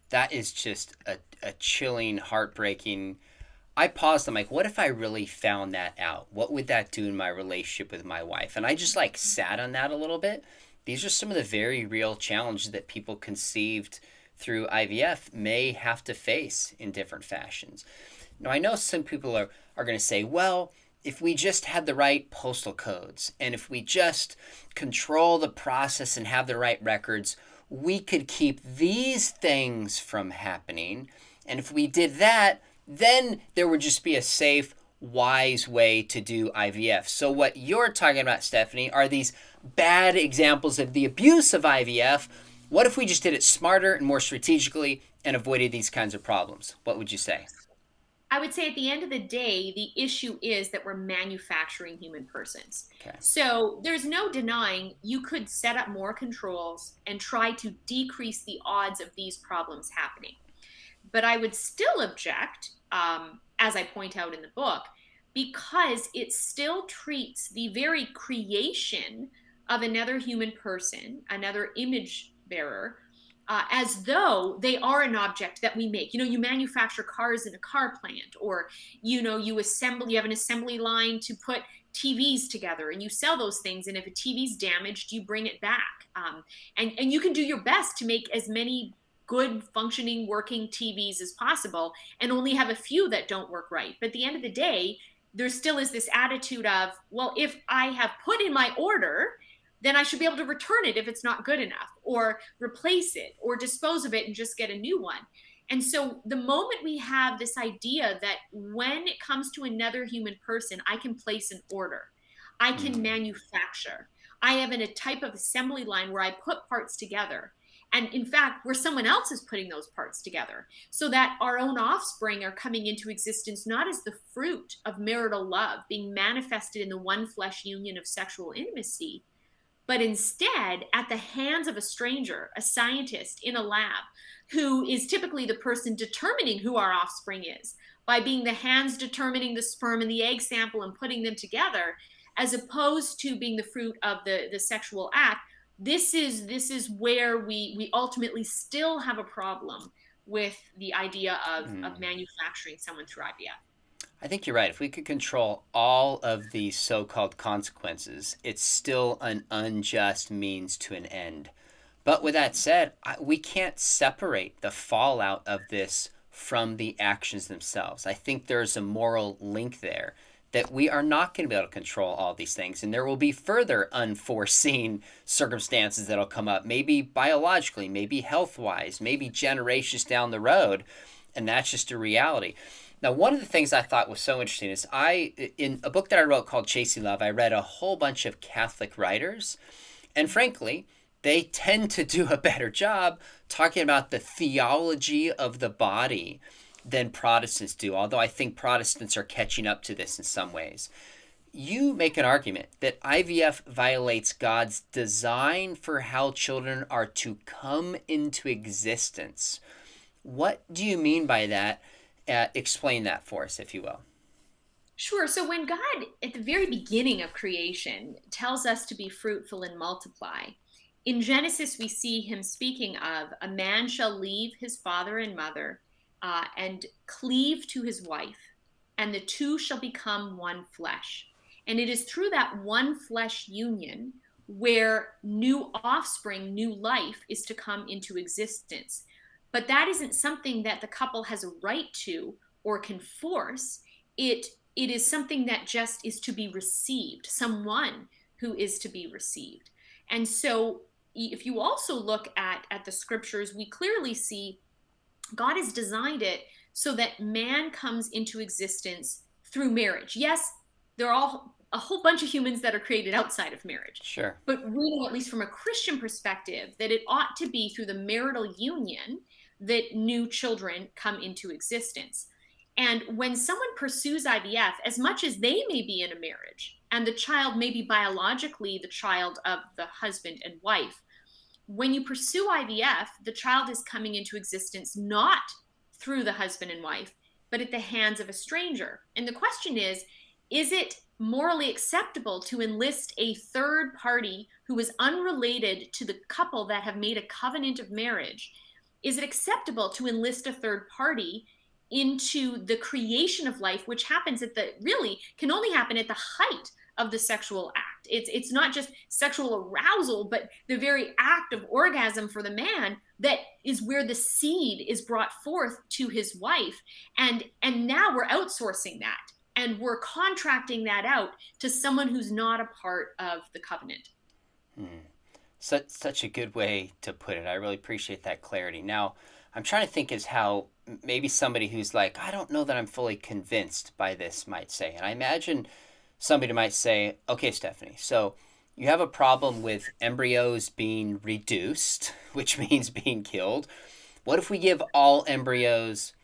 That is just a chilling, heartbreaking. I paused. I'm like, what if I really found that out? What would that do in my relationship with my wife? And I just like sat on that a little bit. These are some of the very real challenges that people conceived through IVF may have to face in different fashions. Now, I know some people are going to say, well, if we just had the right postal codes and if we just control the process and have the right records, we could keep these things from happening. And if we did that, then there would just be a safe, wise way to do IVF. So, what you're talking about, Stephanie, are these bad examples of the abuse of IVF. What if we just did it smarter and more strategically and avoided these kinds of problems? What would you say? I would say at the end of the day, the issue is that we're manufacturing human persons. Okay. So there's no denying you could set up more controls and try to decrease the odds of these problems happening. But I would still object, as I point out in the book, because it still treats the very creation of another human person, another image bearer, as though they are an object that we make. You know, you manufacture cars in a car plant, or you assemble. You have an assembly line to put TVs together, and you sell those things. And if a TV's damaged, you bring it back, and you can do your best to make as many good functioning working TVs as possible and only have a few that don't work right. But at the end of the day, there still is this attitude of, well, if I have put in my order, then I should be able to return it if it's not good enough, or replace it, or dispose of it and just get a new one. And so the moment we have this idea that when it comes to another human person, I can place an order, I can Mm. manufacture, I have a type of assembly line where I put parts together. And in fact, where someone else is putting those parts together, so that our own offspring are coming into existence not as the fruit of marital love being manifested in the one flesh union of sexual intimacy, but instead at the hands of a stranger, a scientist in a lab, who is typically the person determining who our offspring is by being the hands determining the sperm and the egg sample and putting them together, as opposed to being the fruit of the sexual act. This is where we ultimately still have a problem with the idea of Mm. manufacturing someone through IVF. I think you're right. If we could control all of these so called consequences, it's still an unjust means to an end. But with that said, we can't separate the fallout of this from the actions themselves. I think there's a moral link there that we are not going to be able to control all these things. And there will be further unforeseen circumstances that'll come up, maybe biologically, maybe health wise, maybe generations down the road. And that's just a reality. Now, one of the things I thought was so interesting is in a book that I wrote called Chasing Love, I read a whole bunch of Catholic writers. And frankly, they tend to do a better job talking about the theology of the body than Protestants do, although I think Protestants are catching up to this in some ways. You make an argument that IVF violates God's design for how children are to come into existence. What do you mean by that? Explain that for us, if you will. Sure. So when God, at the very beginning of creation, tells us to be fruitful and multiply, in Genesis, we see him speaking of a man shall leave his father and mother and cleave to his wife, and the two shall become one flesh. And it is through that one flesh union where new offspring, new life is to come into existence. But that isn't something that the couple has a right to or can force. It is something that just is to be received, someone who is to be received. And so if you also look at the scriptures, we clearly see God has designed it so that man comes into existence through marriage. Yes, they're all a whole bunch of humans that are created outside of marriage. Sure. But we know, at least from a Christian perspective, that it ought to be through the marital union that new children come into existence. And when someone pursues IVF, as much as they may be in a marriage and the child may be biologically the child of the husband and wife, when you pursue IVF, the child is coming into existence not through the husband and wife, but at the hands of a stranger. And the question is it morally acceptable to enlist a third party who is unrelated to the couple that have made a covenant of marriage? Is it acceptable to enlist a third party into the creation of life, which happens really can only happen at the height of the sexual act? It's not just sexual arousal, but the very act of orgasm for the man that is where the seed is brought forth to his wife. And now we're outsourcing that, and we're contracting that out to someone who's not a part of the covenant. Such a good way to put it. I really appreciate that clarity. Now, I'm trying to think as how maybe somebody who's like, I don't know that I'm fully convinced by this might say. And I imagine somebody might say, okay, Stephanie, so you have a problem with embryos being reduced, which means being killed. What if we give all embryos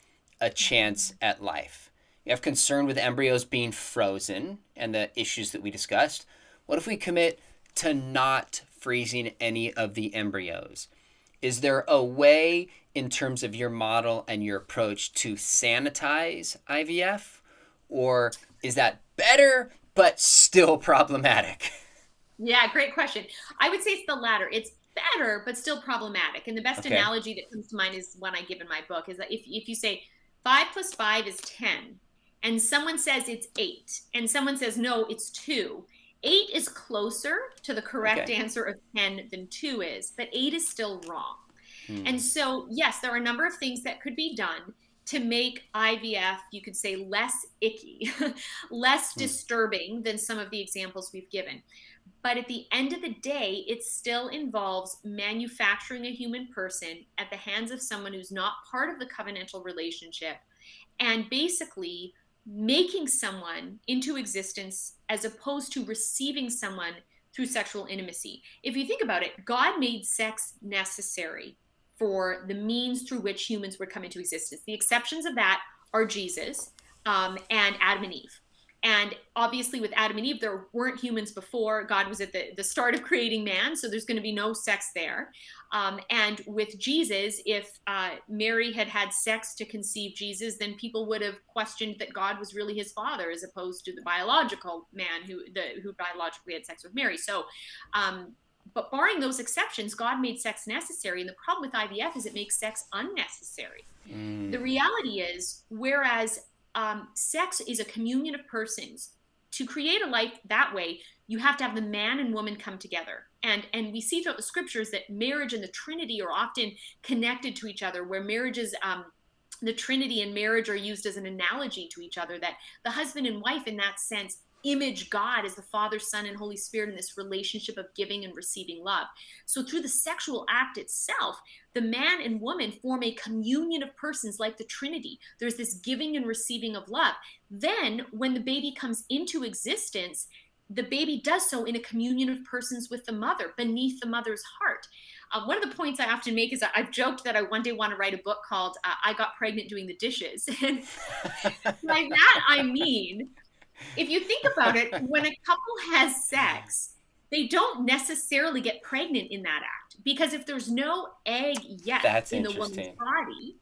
a chance at life? You have concern with embryos being frozen and the issues that we discussed. What if we commit to not freezing any of the embryos? Is there a way in terms of your model and your approach to sanitize IVF? Or is that better but still problematic? Yeah, great question. I would say it's the latter. It's better, but still problematic. And the best analogy that comes to mind is one I give in my book, is that if you say 5 + 5 is 10, and someone says it's 8, and someone says, no, it's 2, 8 is closer to the correct answer of 10 than 2 is, but 8 is still wrong. And so, yes, there are a number of things that could be done to make IVF, you could say, less icky, less disturbing than some of the examples we've given. But at the end of the day, it still involves manufacturing a human person at the hands of someone who's not part of the covenantal relationship, and basically making someone into existence as opposed to receiving someone through sexual intimacy. If you think about it, God made sex necessary for the means through which humans would come into existence. The exceptions of that are Jesus and Adam and Eve. And obviously with Adam and Eve, there weren't humans before. God was at the start of creating man, so there's going to be no sex there. And with Jesus, if Mary had had sex to conceive Jesus, then people would have questioned that God was really his father, as opposed to the biological man who biologically had sex with Mary. So, but barring those exceptions, God made sex necessary. And the problem with IVF is it makes sex unnecessary. The reality is, whereas sex is a communion of persons, to create a life that way, you have to have the man and woman come together. And we see throughout the scriptures that marriage and the Trinity are often connected to each other, where marriages, the Trinity and marriage are used as an analogy to each other, that the husband and wife in that sense image God as the Father, Son, and Holy Spirit in this relationship of giving and receiving love. So through the sexual act itself, the man and woman form a communion of persons like the Trinity. There's this giving and receiving of love. Then when the baby comes into existence, the baby does so in a communion of persons with the mother, beneath the mother's heart. One of the points I often make is that I've joked that I one day want to write a book called I Got Pregnant Doing the Dishes. And by that, I mean, if you think about it, when a couple has sex, they don't necessarily get pregnant in that act, because if there's no egg yet in the woman's body,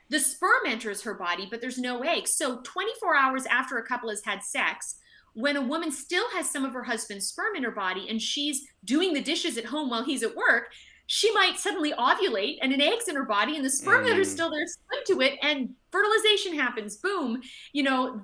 the sperm enters her body, but there's no egg. So 24 hours after a couple has had sex, when a woman still has some of her husband's sperm in her body and she's doing the dishes at home while he's at work, she might suddenly ovulate and an egg's in her body and the sperm that are still there swim to it and fertilization happens. Boom.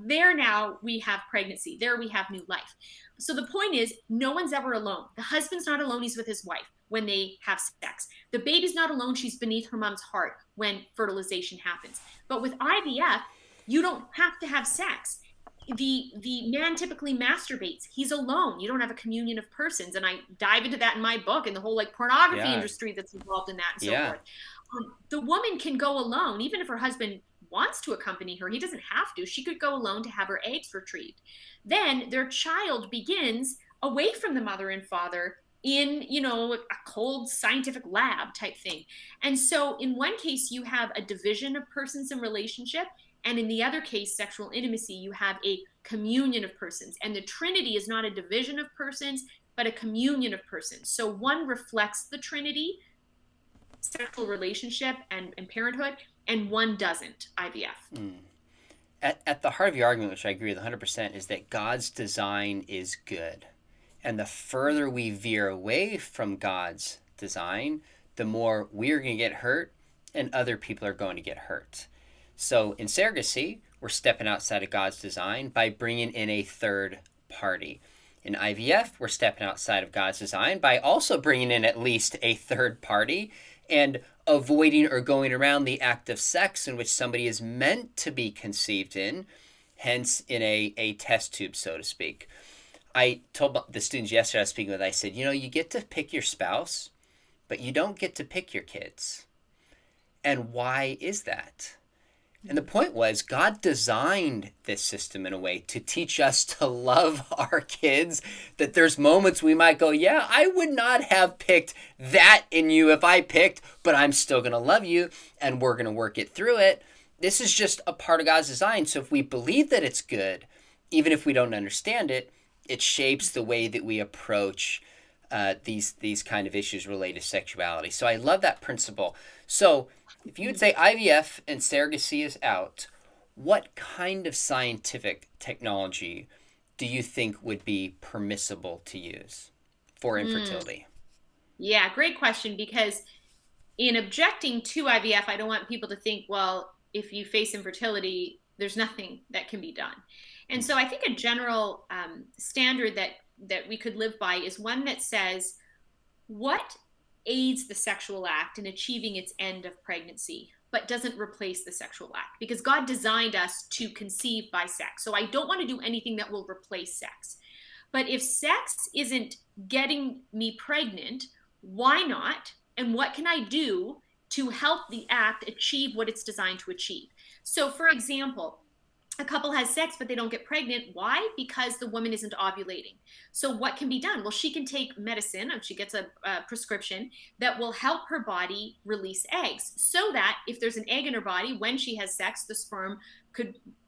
There now we have pregnancy. There we have new life. So the point is, no one's ever alone. The husband's not alone. He's with his wife when they have sex. The baby's not alone. She's beneath her mom's heart when fertilization happens. But with IVF, you don't have to have sex. the man typically masturbates. He's alone. You don't have a communion of persons, and I dive into that in my book, and the whole like pornography Yeah. industry that's involved in that and so Yeah. forth. The woman can go alone, even if her husband wants to accompany her. He doesn't have to. She could go alone to have her eggs retrieved. Then their child begins away from the mother and father in, a cold scientific lab type thing. And so in one case you have a division of persons in relationship, and in the other case, sexual intimacy, you have a communion of persons. And the Trinity is not a division of persons, but a communion of persons. So one reflects the Trinity, sexual relationship and parenthood, and one doesn't, IVF. At the heart of your argument, which I agree with 100%, is that God's design is good. And the further we veer away from God's design, the more we're going to get hurt and other people are going to get hurt. So in surrogacy, we're stepping outside of God's design by bringing in a third party. In IVF, we're stepping outside of God's design by also bringing in at least a third party and avoiding or going around the act of sex in which somebody is meant to be conceived in, hence in a test tube, so to speak. I told the students yesterday I was speaking with, I said, you get to pick your spouse, but you don't get to pick your kids. And why is that? And the point was, God designed this system in a way to teach us to love our kids, that there's moments we might go, yeah, I would not have picked that in you if I picked, but I'm still going to love you, and we're going to work it through it. This is just a part of God's design. So if we believe that it's good, even if we don't understand it, it shapes the way that we approach these kind of issues related to sexuality. So I love that principle. So if you would say IVF and surrogacy is out, what kind of scientific technology do you think would be permissible to use for infertility? Yeah, great question, because in objecting to IVF, I don't want people to think, well, if you face infertility, there's nothing that can be done. And so I think a general standard that we could live by is one that says, what aids the sexual act in achieving its end of pregnancy, but doesn't replace the sexual act? Because God designed us to conceive by sex. So I don't want to do anything that will replace sex. But if sex isn't getting me pregnant, why not? And what can I do to help the act achieve what it's designed to achieve? So, for example, a couple has sex, but they don't get pregnant. Why? Because the woman isn't ovulating. So what can be done? Well, she can take medicine, if she gets a prescription, that will help her body release eggs, so that if there's an egg in her body, when she has sex, the sperm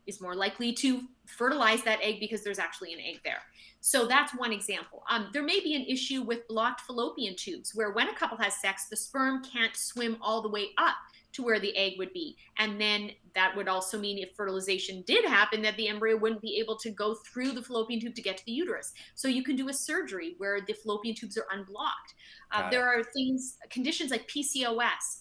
is more likely to fertilize that egg because there's actually an egg there. So that's one example. There may be an issue with blocked fallopian tubes, where when a couple has sex, the sperm can't swim all the way up to where the egg would be. And then that would also mean if fertilization did happen, that the embryo wouldn't be able to go through the fallopian tube to get to the uterus. So you can do a surgery where the fallopian tubes are unblocked. There are conditions like PCOS,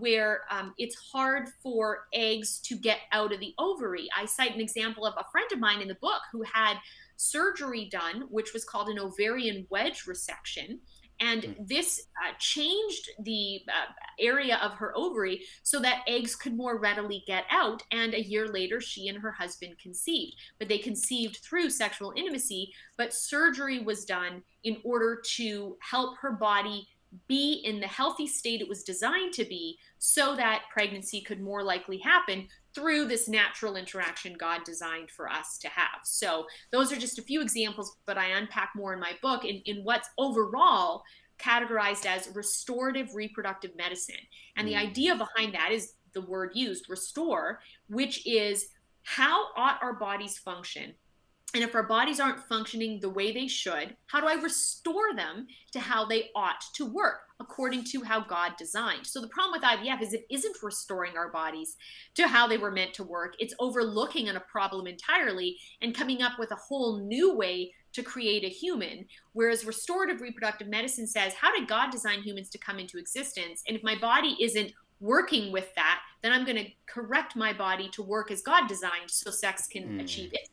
where it's hard for eggs to get out of the ovary. I cite an example of a friend of mine in the book who had surgery done, which was called an ovarian wedge resection. And this changed the area of her ovary so that eggs could more readily get out. And a year later, she and her husband conceived. But they conceived through sexual intimacy, but surgery was done in order to help her body be in the healthy state it was designed to be, so that pregnancy could more likely happen through this natural interaction God designed for us to have. So those are just a few examples, but I unpack more in my book in what's overall categorized as restorative reproductive medicine. And the idea behind that is the word used, restore, which is how ought our bodies function? And if our bodies aren't functioning the way they should, how do I restore them to how they ought to work according to how God designed? So the problem with IVF is it isn't restoring our bodies to how they were meant to work. It's overlooking a problem entirely and coming up with a whole new way to create a human. Whereas restorative reproductive medicine says, how did God design humans to come into existence? And if my body isn't working with that, then I'm going to correct my body to work as God designed so sex can achieve it.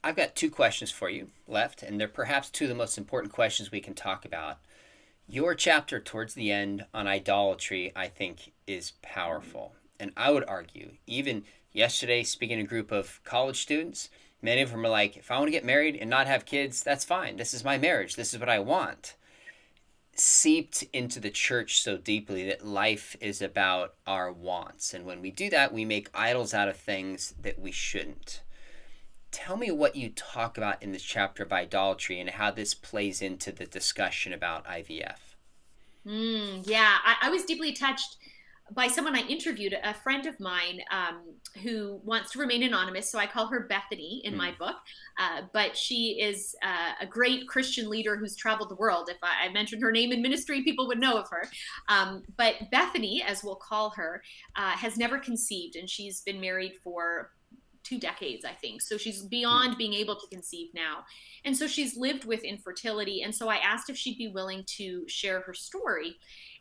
I've got two questions for you left, and they're perhaps two of the most important questions we can talk about. Your chapter towards the end on idolatry, I think, is powerful. And I would argue, even yesterday speaking to a group of college students. Many of them are like, if I want to get married and not have kids, that's fine. This is my marriage. This is what I want. Seeped into the church so deeply that life is about our wants. And when we do that, we make idols out of things that we shouldn't. Tell me what you talk about in this chapter of idolatry and how this plays into the discussion about IVF. Yeah, I was deeply touched by someone I interviewed, a friend of mine who wants to remain anonymous. So I call her Bethany in my book. But she is a great Christian leader who's traveled the world. If I mentioned her name in ministry, people would know of her. But Bethany, as we'll call her, has never conceived, and she's been married for 2 decades, I think. So she's beyond being able to conceive now. And so she's lived with infertility. And so I asked if she'd be willing to share her story.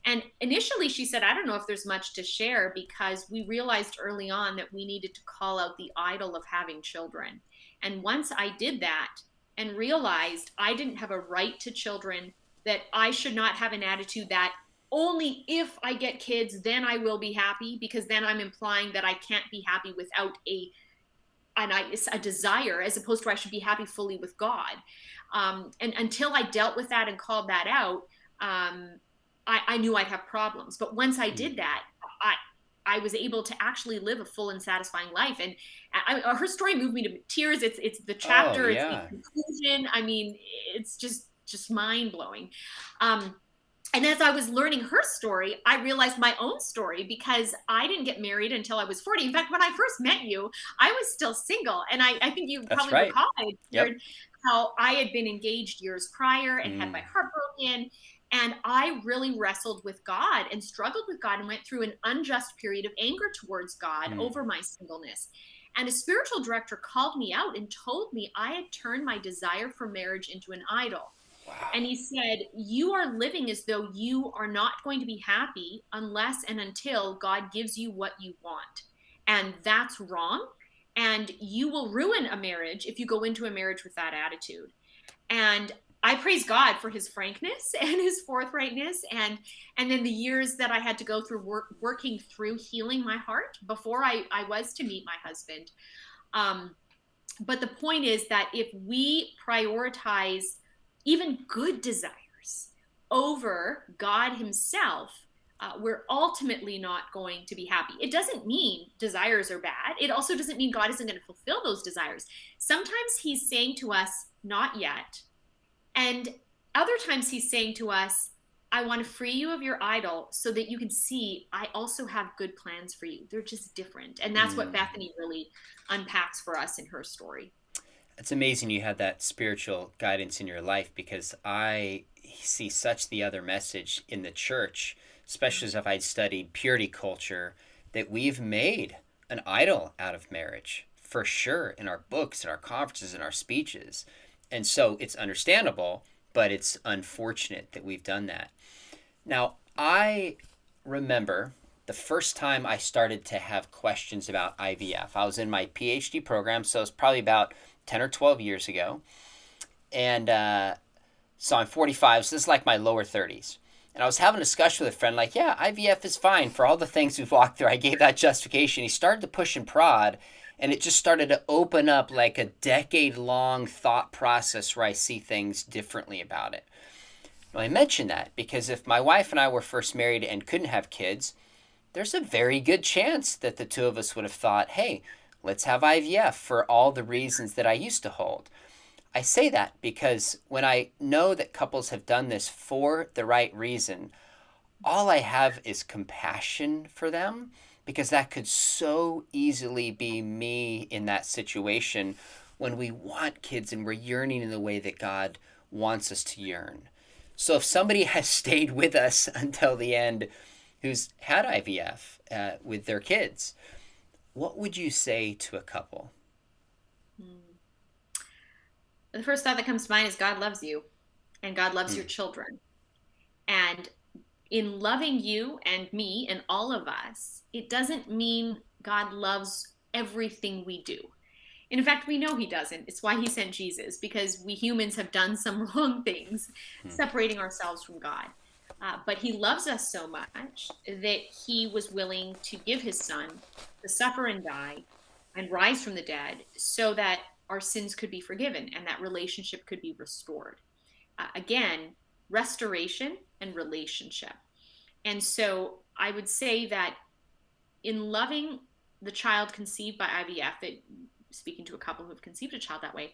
And initially she said, I don't know if there's much to share, because we realized early on that we needed to call out the idol of having children. And once I did that and realized I didn't have a right to children, that I should not have an attitude that only if I get kids, then I will be happy, because then I'm implying that I can't be happy without a desire, as opposed to I should be happy fully with God. And until I dealt with that and called that out, I knew I'd have problems. But once I did that, I was able to actually live a full and satisfying life. And her story moved me to tears. It's the chapter, it's the conclusion. I mean, it's just mind blowing. And as I was learning her story, I realized my own story, because I didn't get married until I was 40. In fact, when I first met you, I was still single. And I think you probably recall I shared how I had been engaged years prior and had my heart broken. And I really wrestled with God and struggled with God and went through an unjust period of anger towards God over my singleness. And a spiritual director called me out and told me I had turned my desire for marriage into an idol. And he said, you are living as though you are not going to be happy unless and until God gives you what you want. And that's wrong. And you will ruin a marriage if you go into a marriage with that attitude. And I praise God for his frankness and his forthrightness, and then the years that I had to go through working through healing my heart before I was to meet my husband. But the point is that if we prioritize even good desires over God himself, we're ultimately not going to be happy. It doesn't mean desires are bad. It also doesn't mean God isn't going to fulfill those desires. Sometimes he's saying to us, not yet. And other times he's saying to us, I want to free you of your idol so that you can see I also have good plans for you. They're just different. And that's what Bethany really unpacks for us in her story. It's amazing you had that spiritual guidance in your life, because I see such the other message in the church, especially as if I'd studied purity culture, that we've made an idol out of marriage, for sure, in our books, in our conferences, in our speeches. And so it's understandable, but it's unfortunate that we've done that. Now, I remember the first time I started to have questions about IVF. I was in my PhD program, so it's probably about 10 or 12 years ago. And so I'm 45, so this is like my lower 30s. And I was having a discussion with a friend, like, yeah, IVF is fine for all the things we've walked through. I gave that justification. He started to push and prod, and it just started to open up like a decade-long thought process where I see things differently about it. Well, I mention that because if my wife and I were first married and couldn't have kids, there's a very good chance that the two of us would have thought, hey, let's have IVF for all the reasons that I used to hold. I say that because when I know that couples have done this for the right reason, all I have is compassion for them, because that could so easily be me in that situation when we want kids and we're yearning in the way that God wants us to yearn. So if somebody has stayed with us until the end who's had IVF with their kids, what would you say to a couple? The first thought that comes to mind is God loves you, and God loves your children. And in loving you and me and all of us, it doesn't mean God loves everything we do. And in fact, we know he doesn't. It's why he sent Jesus, because we humans have done some wrong things, separating ourselves from God. But he loves us so much that he was willing to give his son to suffer and die and rise from the dead so that our sins could be forgiven and that relationship could be restored. Again, restoration and relationship. And so I would say that in loving the child conceived by IVF, that speaking to a couple who have conceived a child that way,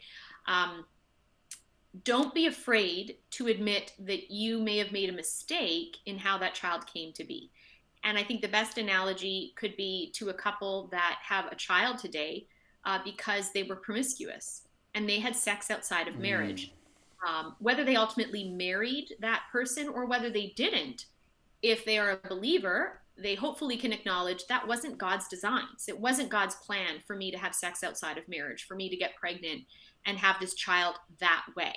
don't be afraid to admit that you may have made a mistake in how that child came to be. And I think the best analogy could be to a couple that have a child today because they were promiscuous and they had sex outside of marriage. Whether they ultimately married that person or whether they didn't, if they are a believer, they hopefully can acknowledge that wasn't God's designs. It wasn't God's plan for me to have sex outside of marriage, for me to get pregnant and have this child that way.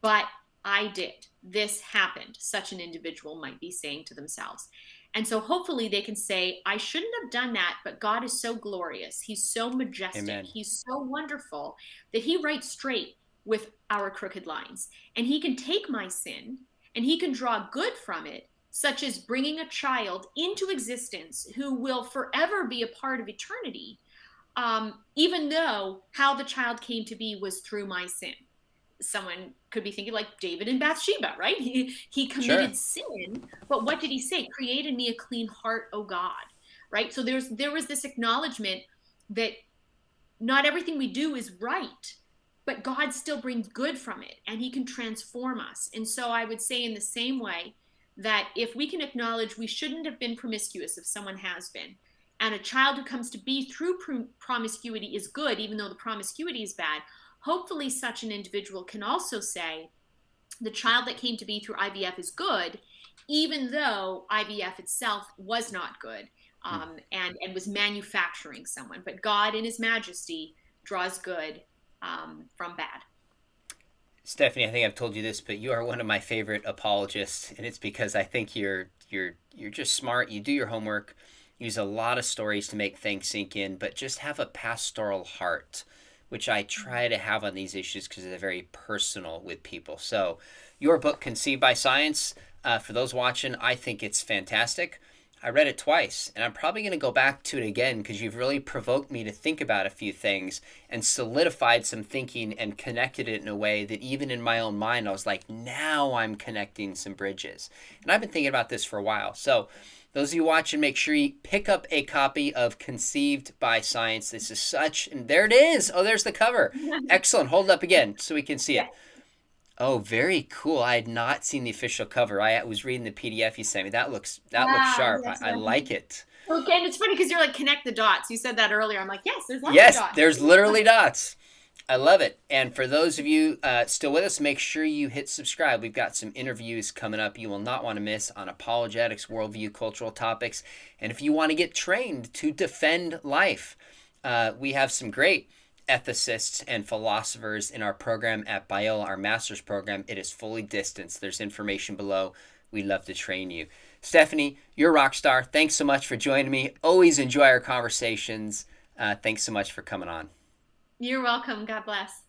But I did. This happened, such an individual might be saying to themselves. And so hopefully they can say, I shouldn't have done that, but God is so glorious. He's so majestic. Amen. He's so wonderful that he writes straight with our crooked lines. And he can take my sin and he can draw good from it, such as bringing a child into existence who will forever be a part of eternity, even though how the child came to be was through my sin. Someone could be thinking like David and Bathsheba, right? He committed sin, but what did he say? Create in me a clean heart, O God, right? So there was this acknowledgement that not everything we do is right, but God still brings good from it and he can transform us. And so I would say in the same way that if we can acknowledge we shouldn't have been promiscuous if someone has been, and a child who comes to be through promiscuity is good, even though the promiscuity is bad, hopefully such an individual can also say the child that came to be through IVF is good, even though IVF itself was not good and was manufacturing someone. But God in his majesty draws good from bad. Stephanie, I think I've told you this, but you are one of my favorite apologists, and it's because I think you're just smart. You do your homework, use a lot of stories to make things sink in, but just have a pastoral heart, which I try to have on these issues because they're very personal with people. So your book, Conceived by Science, for those watching, I think it's fantastic. I read it twice, and I'm probably going to go back to it again because you've really provoked me to think about a few things and solidified some thinking and connected it in a way that even in my own mind, I was like, now I'm connecting some bridges. And I've been thinking about this for a while. So those of you watching, make sure you pick up a copy of Conceived by Science. This is such, and there it is. Oh, there's the cover. Excellent. Hold it up again so we can see it. Oh, very cool. I had not seen the official cover. I was reading the PDF you sent me. That looks sharp. Yes, I like it. Okay, and it's funny because you're like, connect the dots. You said that earlier. I'm like, yes, there's lots of dots. Yes, there's literally dots. I love it. And for those of you still with us, make sure you hit subscribe. We've got some interviews coming up you will not want to miss on apologetics, worldview, cultural topics. And if you want to get trained to defend life, we have some great ethicists and philosophers in our program at Biola, our master's program. It is fully distanced. There's information below. We'd love to train you. Stephanie, you're a rock star. Thanks so much for joining me. Always enjoy our conversations. Thanks so much for coming on. You're welcome. God bless.